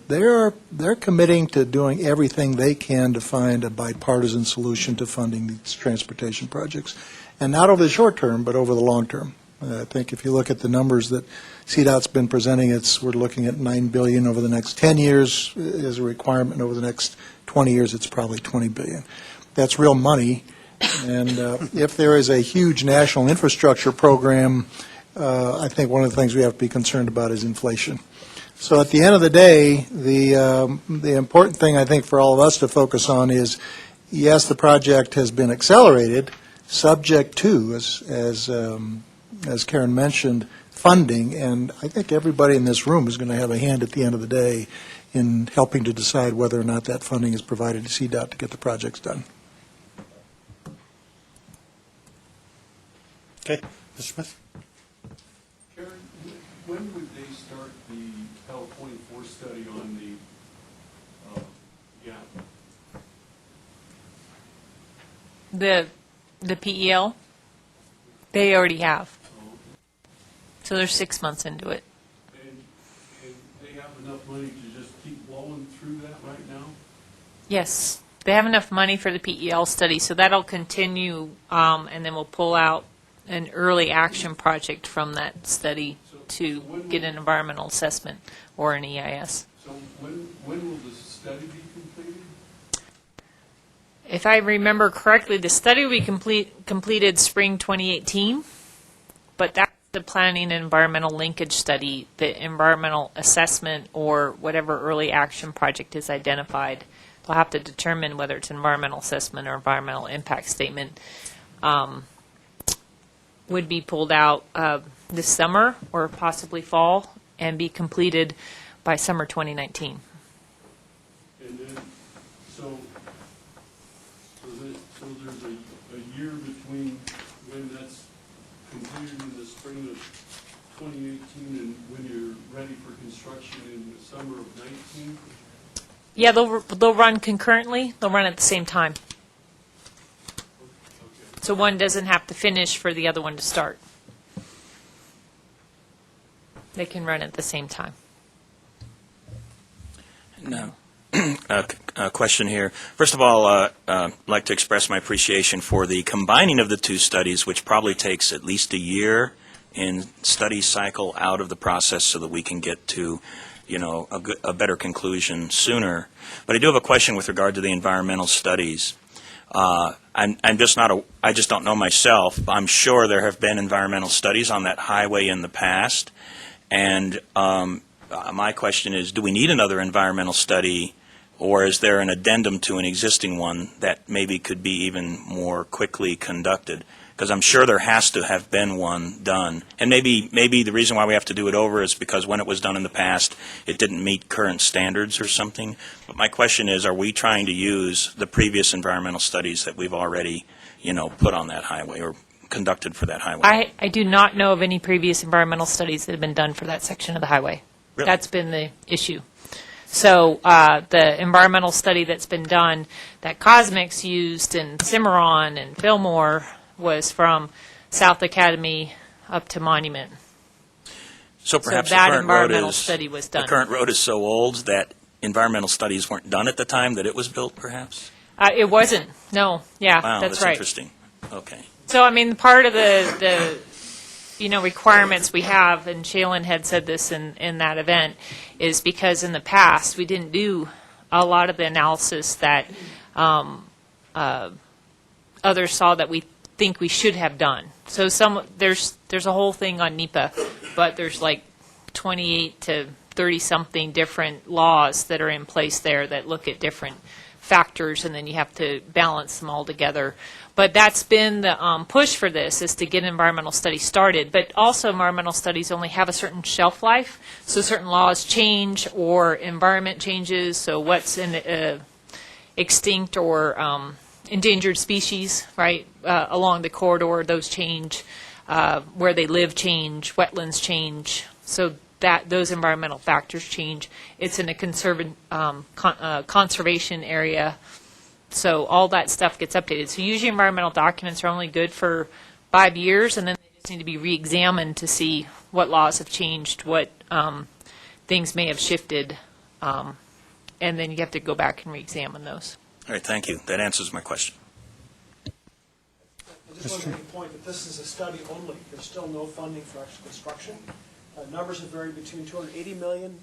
they're committing to doing everything they can to find a bipartisan solution to funding these transportation projects. And not over the short term, but over the long term. I think if you look at the numbers that CDOT's been presenting, we're looking at $9 billion over the next 10 years as a requirement. Over the next 20 years, it's probably $20 billion. That's real money. And if there is a huge national infrastructure program, I think one of the things we have to be concerned about is inflation. So at the end of the day, the important thing I think for all of us to focus on is, yes, the project has been accelerated, subject to, as Karen mentioned, funding, and I think everybody in this room is going to have a hand at the end of the day in helping to decide whether or not that funding is provided to CDOT to get the projects done. Okay, Mr. Smith. Karen, when would they start the Cal 24 study on the, The PEL, they already have. So they're 6 months into it. And they have enough money to just keep blowing through that right now? Yes, they have enough money for the PEL study, so that'll continue, and then we'll pull out an early action project from that study to get an environmental assessment or an EIS. So when will the study be completed? If I remember correctly, the study will be completed spring 2018, but that's the planning and environmental linkage study. The environmental assessment or whatever early action project is identified, they'll have to determine whether it's an environmental assessment or environmental impact statement. Would be pulled out this summer or possibly fall and be completed by summer 2019. And then, so there's a year between when that's completed in the spring of 2018 and when you're ready for construction in the summer of 19? Yeah, they'll run concurrently. They'll run at the same time. So one doesn't have to finish for the other one to start. They can run at the same time. No. question here. First of all, I'd like to express my appreciation for the combining of the two studies, which probably takes at least a year in study cycle out of the process so that we can get to, a better conclusion sooner. But I do have a question with regard to the environmental studies. I just don't know myself. I'm sure there have been environmental studies on that highway in the past. And my question is, do we need another environmental study, or is there an addendum to an existing one that maybe could be even more quickly conducted? Because I'm sure there has to have been one done. And maybe the reason why we have to do it over is because when it was done in the past, it didn't meet current standards or something. But my question is, are we trying to use the previous environmental studies that we've already, put on that highway or conducted for that highway? I do not know of any previous environmental studies that have been done for that section of the highway. Really? That's been the issue. So the environmental study that's been done that Cosmix used in Cimarron and Fillmore was from South Academy up to Monument. So perhaps that the current environmental road is, study was done. The current road is so old that environmental studies weren't done at the time that it was built, perhaps? It wasn't. No. Yeah, Wow, that's right. Interesting. Okay. So, I mean, part of the requirements we have, and Shaylin had said this in that event, is because in the past we didn't do a lot of the analysis that others saw that we think we should have done. So there's a whole thing on NEPA, but there's like 28 to 30-something different laws that are in place there that look at different factors, and then you have to balance them all together. But that's been the push for this, is to get environmental studies started. But also environmental studies only have a certain shelf life, so certain laws change or environment changes, so what's in extinct or endangered species, right, along the corridor, those change, where they live change, wetlands change, so that those environmental factors change. It's in a conservation area, so all that stuff gets updated. So usually environmental documents are only good for 5 years, and then they just need to be re-examined to see what laws have changed, what things may have shifted, and then you have to go back and re-examine those. All right, thank you. That answers my question. I just want to make a point that this is a study only. There's still no funding for actual construction. Numbers have varied between $280 million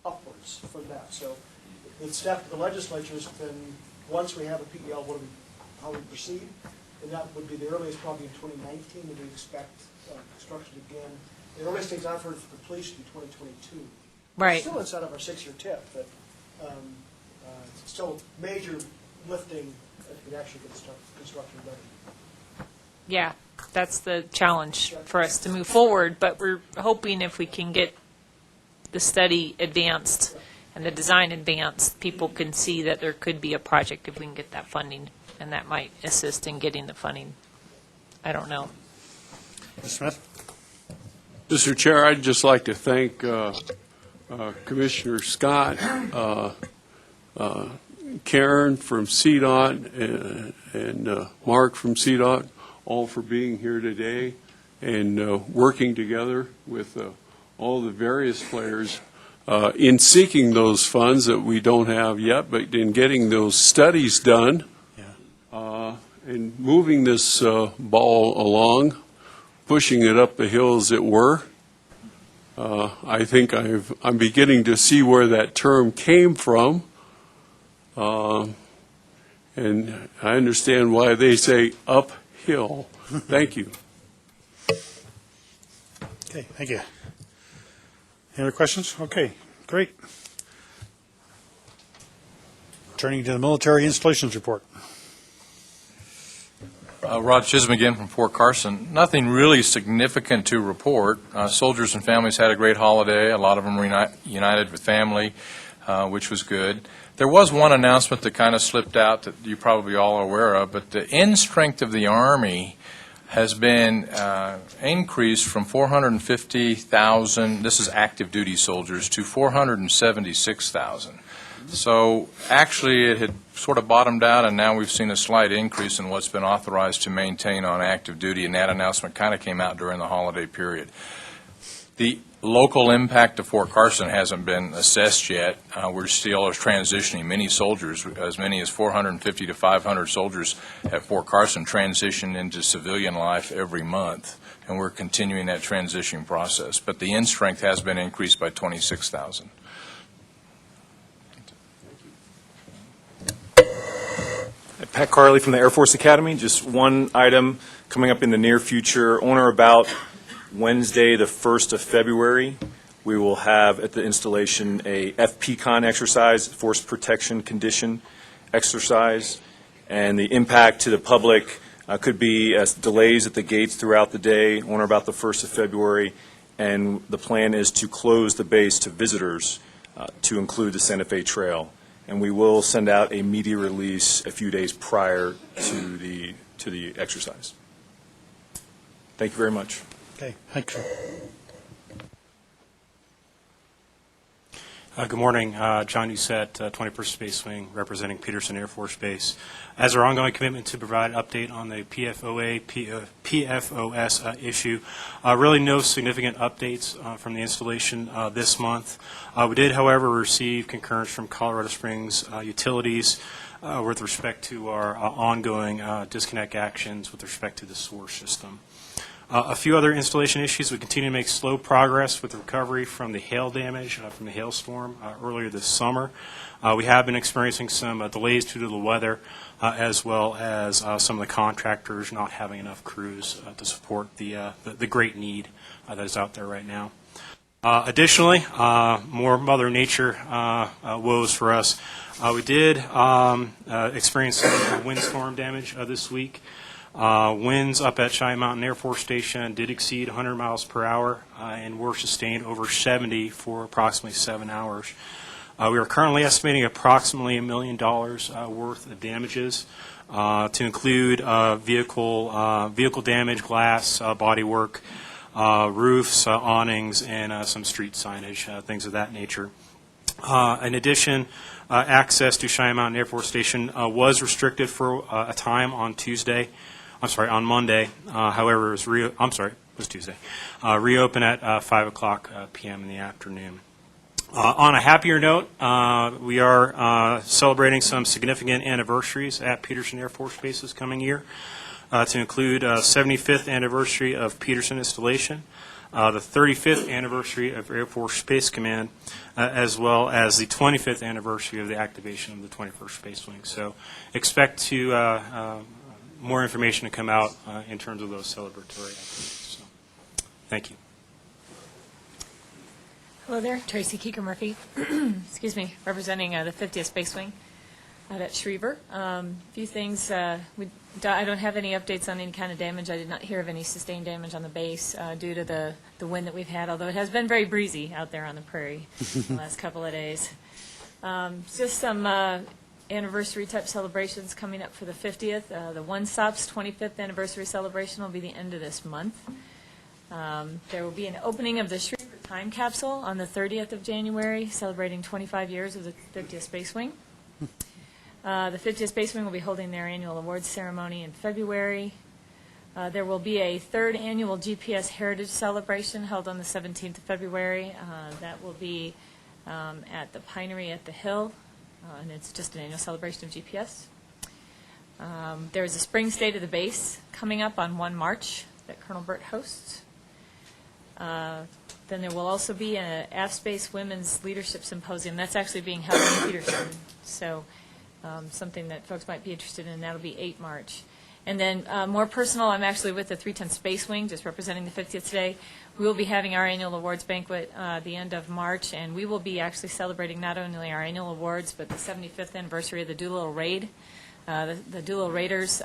upwards from that. So the step of the legislature has been, once we have a PEL, how we proceed, and that would be the earliest, probably in 2019, that we expect construction to begin. The earliest dates I've heard for completion in 2022. Right. It's still inside of our 6-year tip, but it's still major lifting if we actually get construction ready. Yeah, that's the challenge for us to move forward, but we're hoping if we can get the study advanced and the design advanced, people can see that there could be a project if we can get that funding, and that might assist in getting the funding. I don't know. Mr. Smith? Mr. Chair, I'd just like to thank Commissioner Scott, Karen from CDOT, and Mark from CDOT, all for being here today and working together with all the various players in seeking those funds that we don't have yet, but in getting those studies done and moving this ball along, pushing it up the hill, as it were. I think I'm beginning to see where that term came from, and I understand why they say uphill. Thank you. Okay, thank you. Any other questions? Okay, great. Turning to the military installations report. Rod Chisholm again from Fort Carson. Nothing really significant to report. Soldiers and families had a great holiday. A lot of them were united with family, which was good. There was one announcement that kind of slipped out that you probably all are aware of, but the end strength of the Army has been increased from 450,000, this is active duty soldiers, to 476,000. So actually it had sort of bottomed out, and now we've seen a slight increase in what's been authorized to maintain on active duty, and that announcement kind of came out during the holiday period. The local impact to Fort Carson hasn't been assessed yet. We're still transitioning many soldiers. As many as 450 to 500 soldiers at Fort Carson transition into civilian life every month, and we're continuing that transition process. But the end strength has been increased by 26,000. Pat Carley from the Air Force Academy. Just one item coming up in the near future. On or about Wednesday, the 1st of February, we will have at the installation a FPCON exercise, Force Protection Condition exercise, and the impact to the public could be delays at the gates throughout the day on or about the 1st of February, and the plan is to close the base to visitors to include the Santa Fe Trail. And we will send out a media release a few days prior to the exercise. Thank you very much. Okay, thanks. Good morning. John Doucette, 21st Space Wing, representing Peterson Air Force Base. As our ongoing commitment to provide an update on the PFOS issue, really no significant updates from the installation this month. We did, however, receive concurrence from Colorado Springs Utilities with respect to our ongoing disconnect actions with respect to the source system. A few other installation issues. We continue to make slow progress with the recovery from the hail damage from the hailstorm earlier this summer. We have been experiencing some delays due to the weather, as well as some of the contractors not having enough crews to support the great need that is out there right now. Additionally, more Mother Nature woes for us. We did experience some windstorm damage this week. Winds up at Cheyenne Mountain Air Force Station did exceed 100 miles per hour and were sustained over 70 for approximately 7 hours. We are currently estimating approximately $1 million worth of damages to include vehicle damage, glass, bodywork, roofs, awnings, and some street signage, things of that nature. In addition, access to Cheyenne Mountain Air Force Station was restricted for a time on Monday. However, it was Tuesday. Reopen at 5 o'clock p.m. in the afternoon. On a happier note, we are celebrating some significant anniversaries at Peterson Air Force Base this coming year, to include 75th anniversary of Peterson installation, the 35th anniversary of Air Force Space Command, as well as the 25th anniversary of the activation of the 21st Space Wing. So expect to more information to come out in terms of those celebratory activities. So, thank you. Hello there, Tracy Keeker-Murphy, excuse me, representing the 50th Space Wing out at Schriever. A few things. I don't have any updates on any kind of damage. I did not hear of any sustained damage on the base due to the wind that we've had, although it has been very breezy out there on the prairie the last couple of days. Just some anniversary type celebrations coming up for the 50th. The One Stop's 25th anniversary celebration will be the end of this month. There will be an opening of the Schriever Time Capsule on the 30th of January, celebrating 25 years of the 50th Space Wing. The 50th Space Wing will be holding their annual awards ceremony in February. There will be a third annual GPS Heritage Celebration held on the 17th of February. That will be at the Pinery at the Hill, and it's just an annual celebration of GPS. There is a Spring State of the Base coming up on 1 March that Colonel Burt hosts. Then there will also be an AFSpace Women's Leadership Symposium. That's actually being held in Peterson, so something that folks might be interested in. That'll be 8 March. And then more personal, I'm actually with the 310th Space Wing, just representing the 50th today. We will be having our annual awards banquet the end of March, and we will be actually celebrating not only our annual awards, but the 75th anniversary of the Doolittle Raid. The Doolittle Raiders,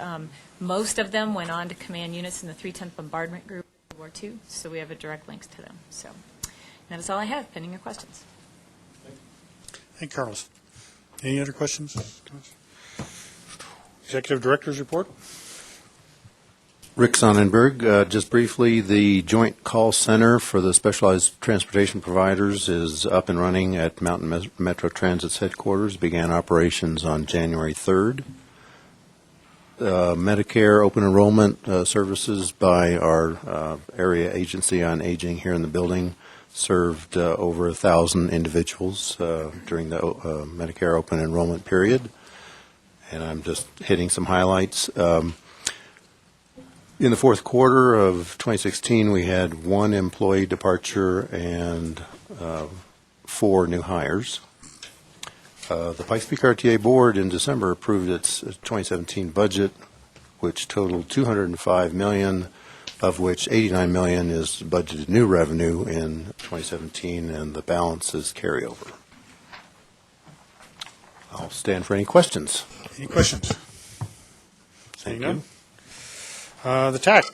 most of them went on to command units in the 310th Bombardment Group in World War II, so we have a direct link to them. So that is all I have, pending your questions. Thank you, Carlos. Any other questions? Executive Director's report. Rick Sonnenberg, just briefly, the Joint Call Center for the Specialized Transportation Providers is up and running at Mountain Metro Transit's headquarters, began operations on January 3rd. Medicare open enrollment services by our area agency on aging here in the building served over 1,000 individuals during the Medicare open enrollment period. And I'm just hitting some highlights. In the fourth quarter of 2016, we had 1 employee departure and 4 new hires. The Pikes Peak RTA Board in December approved its 2017 budget, which totaled $205 million, of which $89 million is budgeted new revenue in 2017, and the balance is carryover. I'll stand for any questions. Any questions? Thank Seeing you. none? The TAC.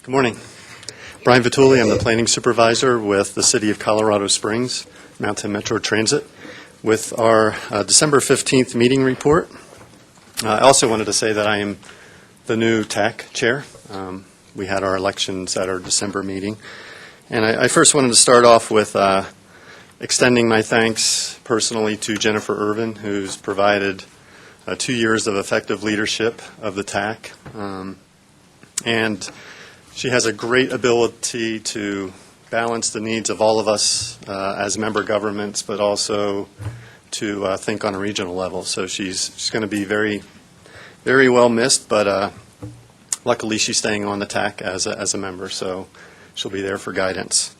Good morning. Brian Vitulli, I'm the planning supervisor with the City of Colorado Springs, Mountain Metro Transit, with our December 15th meeting report. I also wanted to say that I am the new TAC chair. We had our elections at our December meeting. And I first wanted to start off with extending my thanks personally to Jennifer Irvin, who's provided 2 years of effective leadership of the TAC. And she has a great ability to balance the needs of all of us as member governments, but also to think on a regional level. So she's going to be very, very well missed, but luckily she's staying on the TAC as a member, so she'll be there for guidance.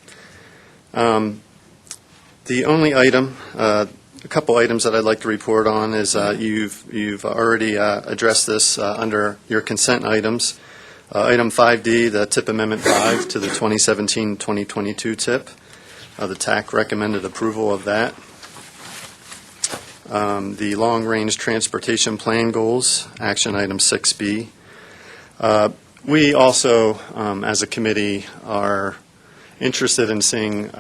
The only item, a couple items that I'd like to report on is you've already addressed this under your consent items. Item 5D, the TIP Amendment 5 to the 2017-2022 TIP. The TAC recommended approval of that. The Long-Range Transportation Plan Goals, Action Item 6B. We also, as a committee, are interested in seeing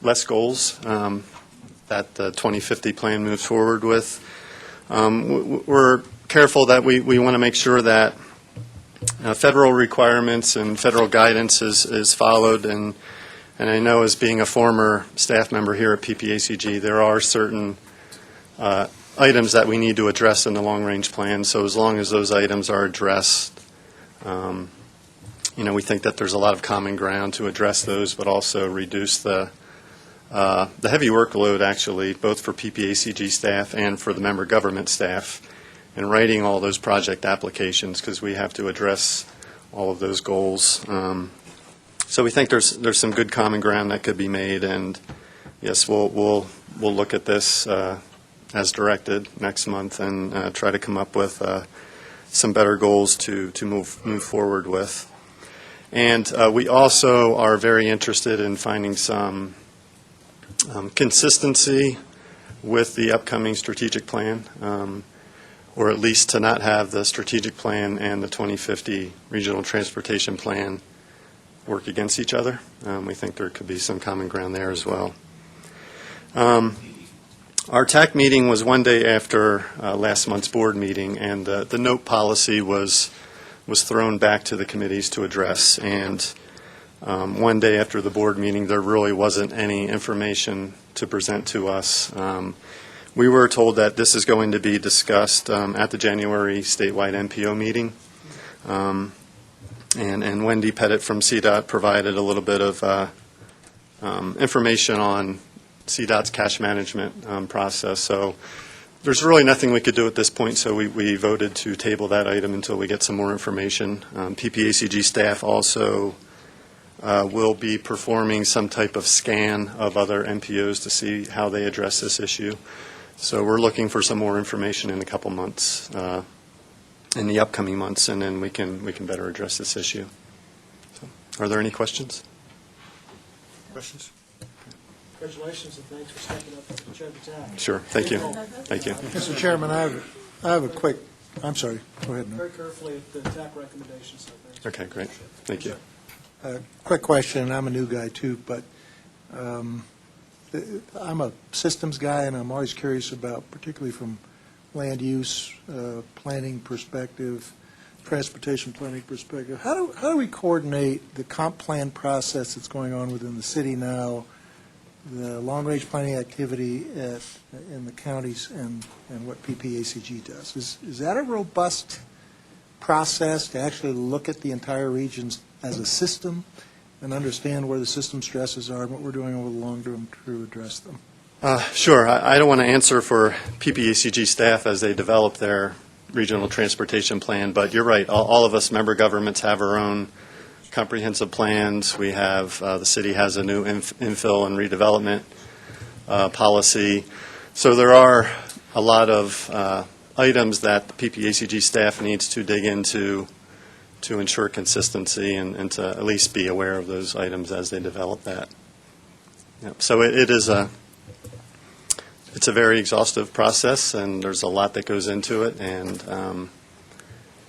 less goals that the 2050 plan moves forward with. We're careful that we want to make sure that federal requirements and federal guidance is followed, and I know as being a former staff member here at PPACG, there are certain items that we need to address in the long-range plan, so as long as those items are addressed, we think that there's a lot of common ground to address those, but also reduce the heavy workload, actually, both for PPACG staff and for the member government staff in writing all those project applications, because we have to address all of those goals. So we think there's some good common ground that could be made, and yes, we'll look at this as directed next month and try to come up with some better goals to move forward with. And we also are very interested in finding some consistency with the upcoming strategic plan, or at least to not have the strategic plan and the 2050 regional transportation plan work against each other. We think there could be some common ground there as well. Our TAC meeting was one day after last month's board meeting, and the note policy was thrown back to the committees to address. And one day after the board meeting, there really wasn't any information to present to us. We were told that this is going to be discussed at the January statewide MPO meeting. And Wendy Pettit from CDOT provided a little bit of information on CDOT's cash management process. So there's really nothing we could do at this point, so we voted to table that item until we get some more information. PPACG staff also will be performing some type of scan of other MPOs to see how they address this issue. So we're looking for some more information in a couple months, in the upcoming months, and then we can better address this issue. So, are there any questions? Questions? Congratulations and thanks for stepping up as the chair of the TAC. Sure. Thank you. Thank you. Mr. Chairman, I have a quick, I'm sorry, go ahead. Very carefully at the TAC recommendations. So thanks. Okay, great. Thank you. Quick question, I'm a new guy too, but I'm a systems guy, and I'm always curious about, particularly from land use planning perspective, transportation planning perspective, how do we coordinate the comp plan process that's going on within the city now, the long-range planning activity in the counties, and what PPACG does? Is that a robust process to actually look at the entire regions as a system and understand where the system stresses are and what we're doing over the long term to address them? Sure. I don't want to answer for PPACG staff as they develop their regional transportation plan, but you're right. All of us member governments have our own comprehensive plans. We have, the city has a new infill and redevelopment policy. So there are a lot of items that the PPACG staff needs to dig into to ensure consistency and to at least be aware of those items as they develop that. Yep. So it's a very exhaustive process, and there's a lot that goes into it. And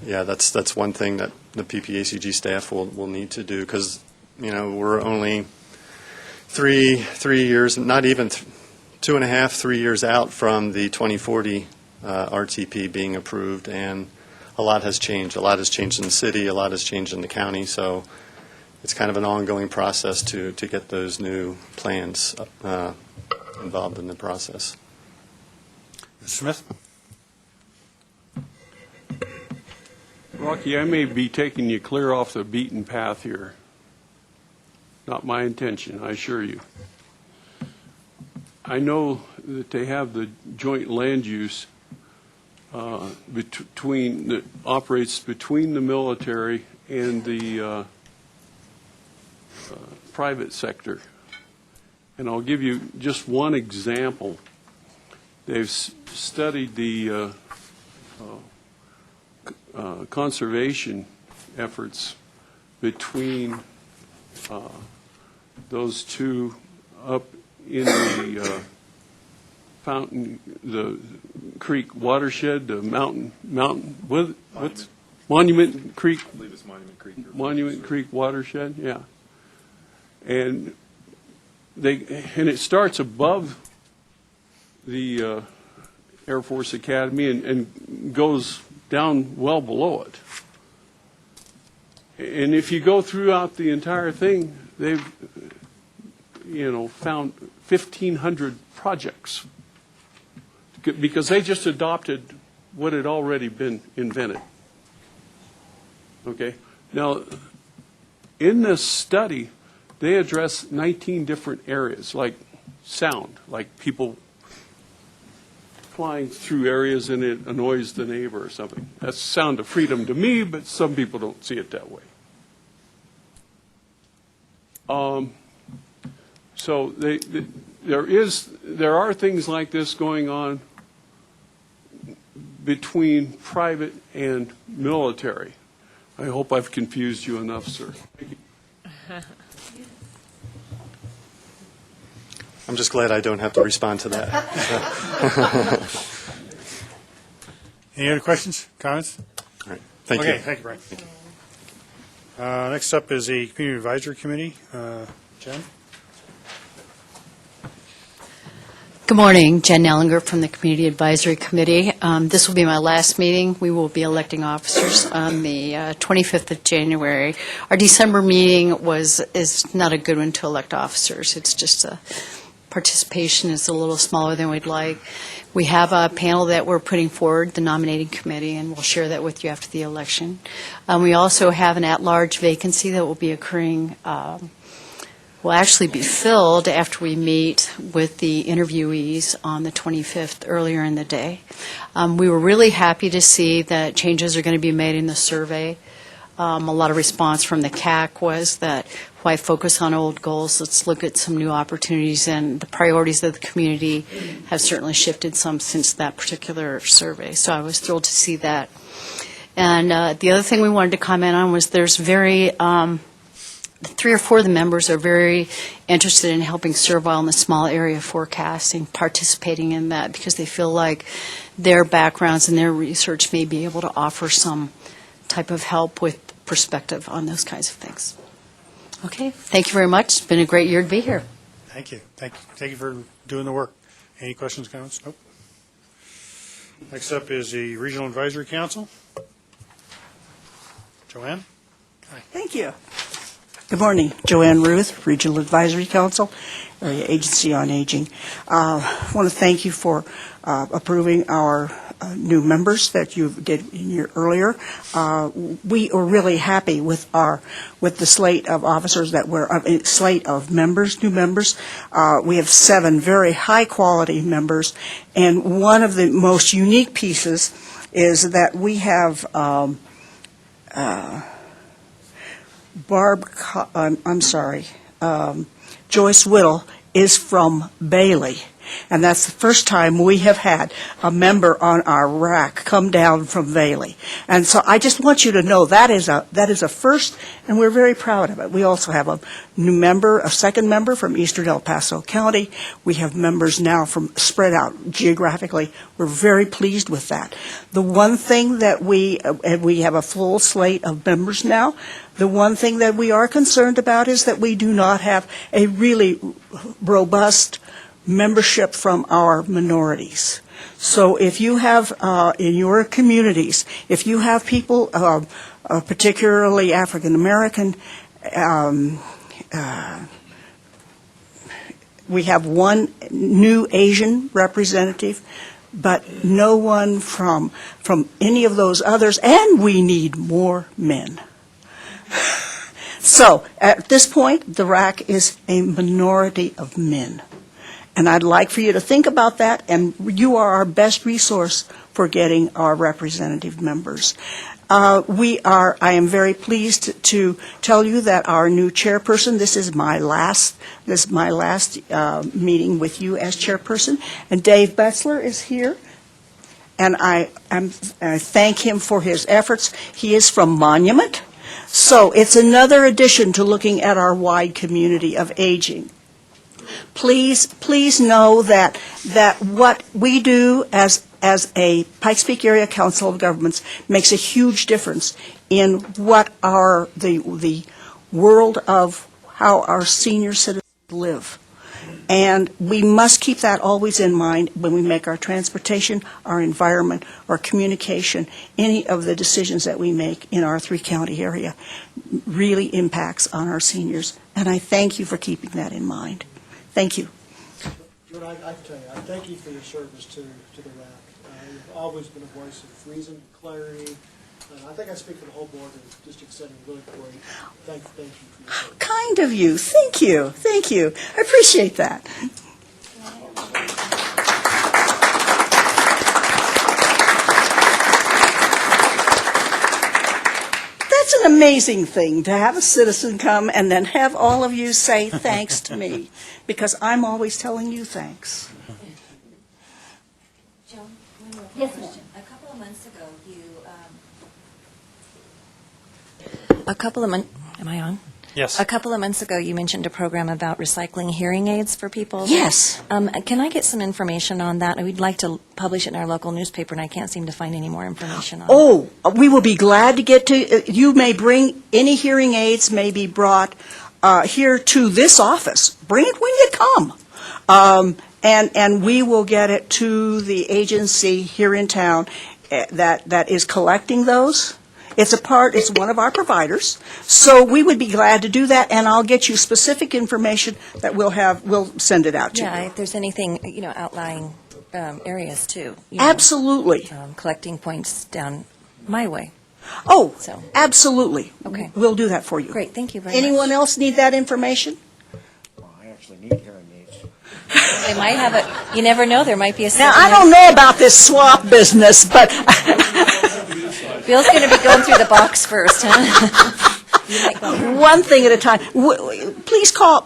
yeah, that's one thing that the PPACG staff will need to do, because we're only three years, not even 2.5, 3 years out from the 2040 RTP being approved, and a lot has changed. A lot has changed in the city. A lot has changed in the county. So it's kind of an ongoing process to get those new plans involved in the process. Mr. Smith? Rocky, I may be taking you clear off the beaten path here. Not my intention, I assure you. I know that they have the joint land use that operates between the military and the private sector. And I'll give you just one example. They've studied the conservation efforts between those two up in the the creek watershed, the what's Monument Creek? I believe it's Monument Creek. Monument Creek watershed, yeah. And it starts above the Air Force Academy and goes down well below it. And if you go throughout the entire thing, they've found 1,500 projects because they just adopted what had already been invented. Okay? Now, in this study, they address 19 different areas, like sound, like people flying through areas and it annoys the neighbor or something. That's sound of freedom to me, but some people don't see it that way. So there are things like this going on between private and military. I hope I've confused you enough, sir. Thank you. I'm just glad I don't have to respond to that. Any other questions, comments? All right. Thank you. Okay, thank you, Brian. Thank you. Next up is the Community Advisory Committee. Jen? Good morning. Jen Ellinger from the Community Advisory Committee. This will be my last meeting. We will be electing officers on the 25th of January. Our December meeting is not a good one to elect officers. It's just participation is a little smaller than we'd like. We have a panel that we're putting forward, the nominating committee, and we'll share that with you after the election. We also have an at-large vacancy that will be occurring, will actually be filled after we meet with the interviewees on the 25th earlier in the day. We were really happy to see that changes are going to be made in the survey. A lot of response from the CAC was that why focus on old goals? Let's look at some new opportunities, and the priorities of the community have certainly shifted some since that particular survey. So I was thrilled to see that. And the other thing we wanted to comment on was there's 3 or 4 of the members are very interested in helping Servile in the small area forecasting, participating in that because they feel like their backgrounds and their research may be able to offer some type of help with perspective on those kinds of things. Okay, thank you very much. It's been a great year to be here. Thank you. Thank you for doing the work. Any questions, comments? Nope. Next up is the Regional Advisory Council. Joanne? Thank you. Good morning. Joanne Ruth, Regional Advisory Council, Area Agency on Aging. I want to thank you for approving our new members that you did in your earlier. We are really happy with the slate of officers that slate of members, new members. We have 7 very high quality members, and one of the most unique pieces is that we have Joyce Whittle is from Bailey, and that's the first time we have had a member on our RAC come down from Bailey. And so I just want you to know that is a first, and we're very proud of it. We also have a new member, a second member from eastern El Paso County. We have members now from spread out geographically. We're very pleased with that. The one thing that we have a full slate of members now. The one thing that we are concerned about is that we do not have a really robust membership from our minorities. So if you have in your communities, if you have people, particularly African American, we have one new Asian representative, but no one from any of those others, and we need more men. So, at this point, the RAC is a minority of men. And I'd like for you to think about that, and you are our best resource for getting our representative members. I am very pleased to tell you that our new chairperson, this is my last meeting with you as chairperson, and Dave Betzler is here. And I thank him for his efforts. He is from Monument. So it's another addition to looking at our wide community of aging. Please know that what we do as a Pikes Peak Area Council of Governments makes a huge difference in what the world of how our senior citizens live. And we must keep that always in mind when we make our transportation, our environment, our communication, any of the decisions that we make in our 3-county area really impacts on our seniors. And I thank you for keeping that in mind. Thank you. Jordan, I can tell you, I thank you for your service to the RAC. You've always been a voice of reason, clarity. I think I speak for the whole board and just extending really great. Thank you for your service. Kind of you. Thank you. Thank you. I appreciate that. That's an amazing thing to have a citizen come and then have all of you say thanks to me, because I'm always telling you thanks. Joan, one more question. A couple of months ago, am I on? Yes. A couple of months ago, you mentioned a program about recycling hearing aids for people. Yes. Can I get some information on that? We'd like to publish it in our local newspaper, and I can't seem to find any more information on it. Oh, we will be glad to get to, you may bring, any hearing aids may be brought here to this office. Bring it when you come. And we will get it to the agency here in town that is collecting those. It's one of our providers, so we would be glad to do that, and I'll get you specific information that we'll send it out to you. Yeah, if there's anything, outlying areas too. Absolutely. Collecting points down my way. Oh, So. absolutely. Okay. We'll do that for you. Great, thank you very much. Anyone else need that information? I actually need hearing aids. They might have it, you never know, there might be a... Now, I don't know about this swap business, but... Bill's going to be going through the box first, huh? One thing at a time. Please call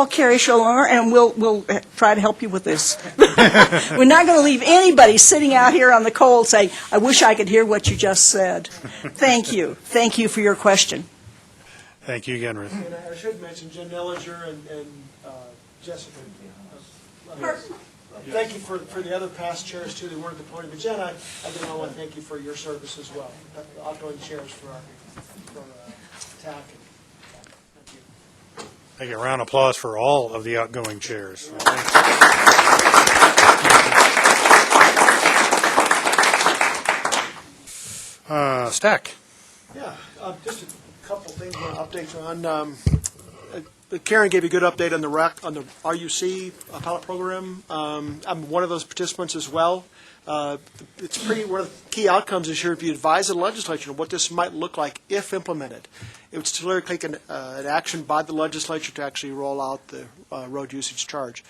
Carrie Sholner, and we'll try to help you with this. We're not going to leave anybody sitting out here on the cold saying, I wish I could hear what you just said. Thank you. Thank you for your question. Thank you again, Ruth. And I should mention Jen Nellinger and Jessica. Thank you for the other past chairs, too, that weren't at the podium. But Jen, I want to thank you for your service as well. The outgoing chairs for TAC. Thank you. Take a round of applause for all of the outgoing chairs. Stack. Yeah, just a couple things I want to update you on. Karen gave you a good update on the RUC pilot program. I'm one of those participants as well. It's one of the key outcomes this year, if you advise the legislature what this might look like if implemented. It would still take an action by the legislature to actually roll out the road usage charge.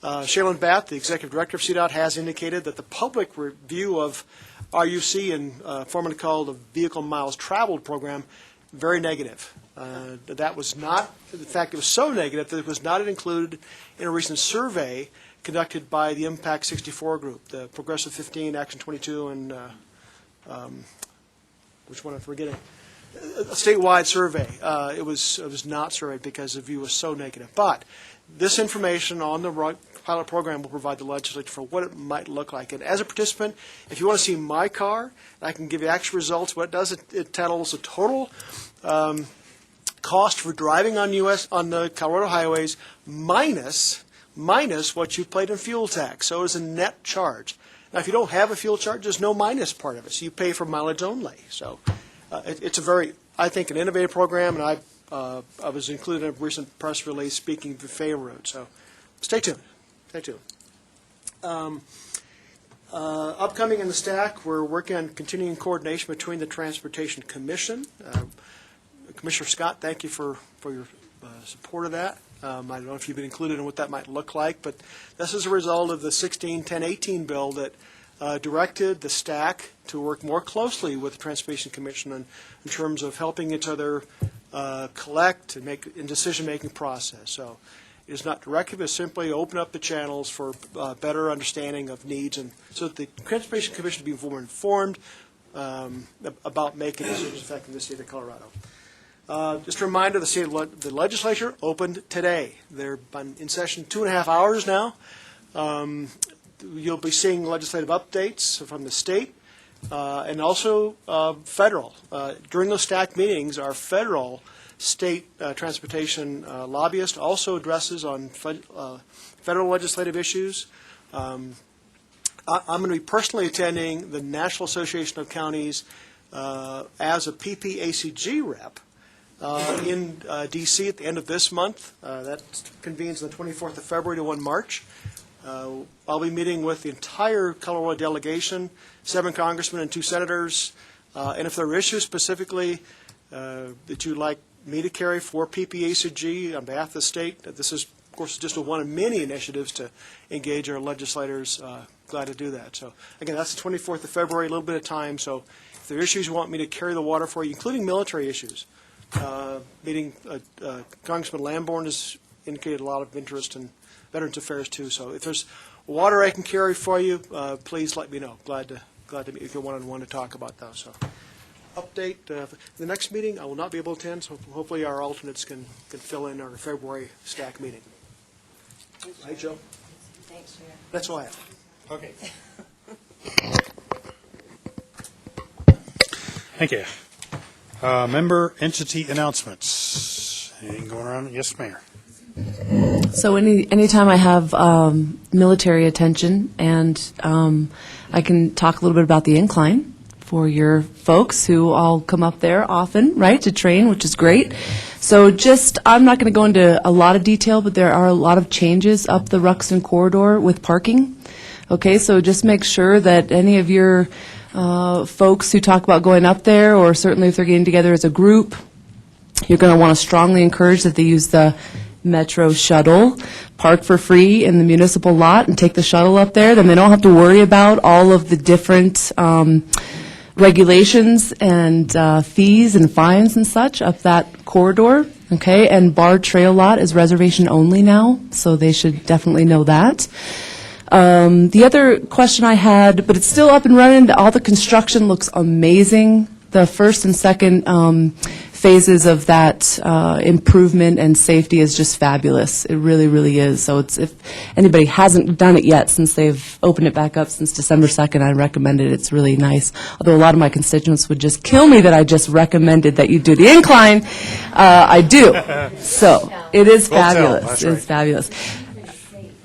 Shaylin Batt, the executive director of CDOT, has indicated that the public review of RUC and formerly called the Vehicle Miles Traveled program, very negative. That was not, in fact, it was so negative that it was not included in a recent survey conducted by the Impact 64 group, the Progressive 15, Action 22, and which one I'm forgetting? A statewide survey. It was not surveyed because the view was so negative. But this information on the pilot program will provide the legislature for what it might look like. And as a participant, if you want to see my car, I can give you actual results. What it does, it tells the total cost for driving on the Colorado highways minus what you've paid in fuel tax. So it's a net charge. Now, if you don't have a fuel charge, there's no minus part of it. So you pay for mileage only. So it's a very, I think, an innovative program, and I was included in a recent press release speaking to Road. So stay tuned. Stay tuned. Upcoming in the stack, we're working on continuing coordination between the Transportation Commission. Commissioner Scott, thank you for your support of that. I don't know if you've been included in what that might look like, but this is a result of the 16-10-18 bill that directed the stack to work more closely with the Transportation Commission in terms of helping each other collect and make in decision-making process. So it is not directive; it's simply open up the channels for better understanding of needs, and so that the Transportation Commission be more informed about making decisions affecting the state of Colorado. Just a reminder, the legislature opened today. They're in session 2.5 hours now. You'll be seeing legislative updates from the state and also federal. During those stacked meetings, our federal state transportation lobbyist also addresses on federal legislative issues. I'm going to be personally attending the National Association of Counties as a PPACG rep. In D.C. at the end of this month. That convenes on the 24th of February to 1 March. I'll be meeting with the entire Colorado delegation, 7 congressmen and 2 senators. And if there are issues specifically that you'd like me to carry for PPACG on behalf of the state, this is, of course, just one of many initiatives to engage our legislators. Glad to do that. So, again, that's the 24th of February, a little bit of time. So if there are issues you want me to carry the water for you, including military issues, Congressman Lamborn has indicated a lot of interest in Veterans Affairs too. So if there's water I can carry for you, please let me know. Glad to meet with you one-on-one to talk about those. So update the next meeting. I will not be able to attend, so hopefully our alternates can fill in our February stack meeting. Hi, Joe. Thanks, Chair. That's all I have. Okay. Thank you. Member entity announcements. Anything going around? Yes, Mayor. So anytime I have military attention, and I can talk a little bit about the incline for your folks who all come up there often, right, to train, which is great. So I'm not going to go into a lot of detail, but there are a lot of changes up the Ruxton corridor with parking. Okay, so just make sure that any of your folks who talk about going up there, or certainly if they're getting together as a group, you're going to want to strongly encourage that they use the Metro shuttle, park for free in the municipal lot and take the shuttle up there. Then they don't have to worry about all of the different regulations and fees and fines and such up that corridor. Okay, and Bar Trail lot is reservation only now, so they should definitely know that. The other question I had, but it's still up and running, all the construction looks amazing. The first and second phases of that improvement and safety is just fabulous. It really, really is. So if anybody hasn't done it yet since they've opened it back up since December 2nd, I recommend it. It's really nice. Although a lot of my constituents would just kill me that I just recommended that you do the incline. I do. So it is fabulous. It's fabulous.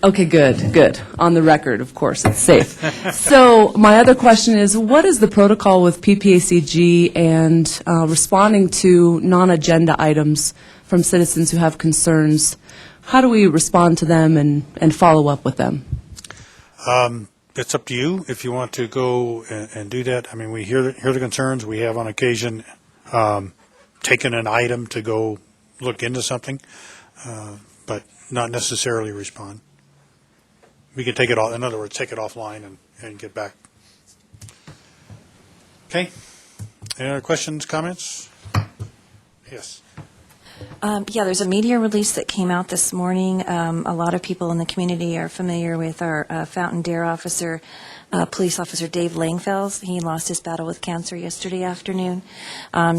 Okay, good. On the record, of course, it's safe. So my other question is, what is the protocol with PPACG and responding to non-agenda items from citizens who have concerns, how do we respond to them and follow up with them? It's up to you if you want to go and do that. I mean, we hear the concerns. We have on occasion taken an item to go look into something, but not necessarily respond. We can take it off, in other words, take it offline and get back. Okay. Any other questions, comments? Yes. Yeah, there's a media release that came out this morning. A lot of people in the community are familiar with our Fountain Dare officer, police officer Dave Langfels. He lost his battle with cancer yesterday afternoon.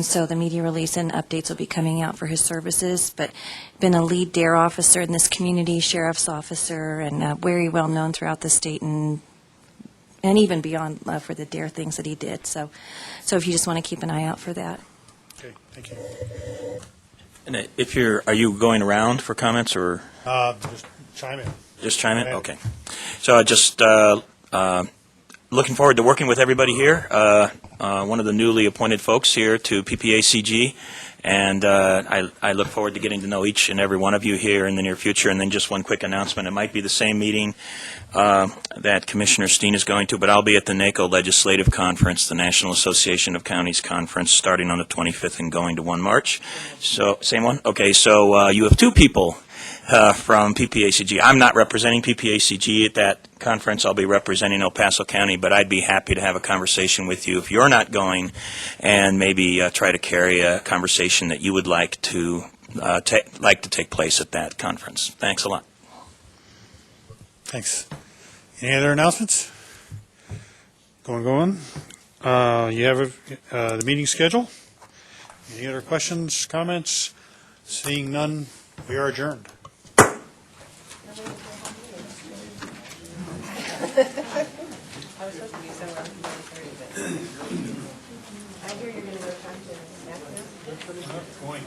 So the media release and updates will be coming out for his services. But been a lead Dare officer in this community, sheriff's officer, and very well known throughout the state and even beyond for the Dare things that he did. So if you just want to keep an eye out for that. Okay, thank you. And are you going around for comments or? Just chime in. Just chime in? Okay. So just looking forward to working with everybody here. One of the newly appointed folks here to PPACG, and I look forward to getting to know each and every one of you here in the near future. And then just one quick announcement. It might be the same meeting that Commissioner Steen is going to, but I'll be at the NACO Legislative Conference, the National Association of Counties Conference, starting on the 25th and going to 1 March. So, same one? Okay, so you have two people from PPACG. I'm not representing PPACG at that conference. I'll be representing El Paso County, but I'd be happy to have a conversation with you if you're not going, and maybe try to carry a conversation that you would like to take place at that conference. Thanks a lot. Thanks. Any other announcements? Going. You have the meeting schedule? Any other questions, comments? Seeing none, we are adjourned. I was supposed to be somewhere around 9:30, but I hear you're going to go talk to Matt now? Going.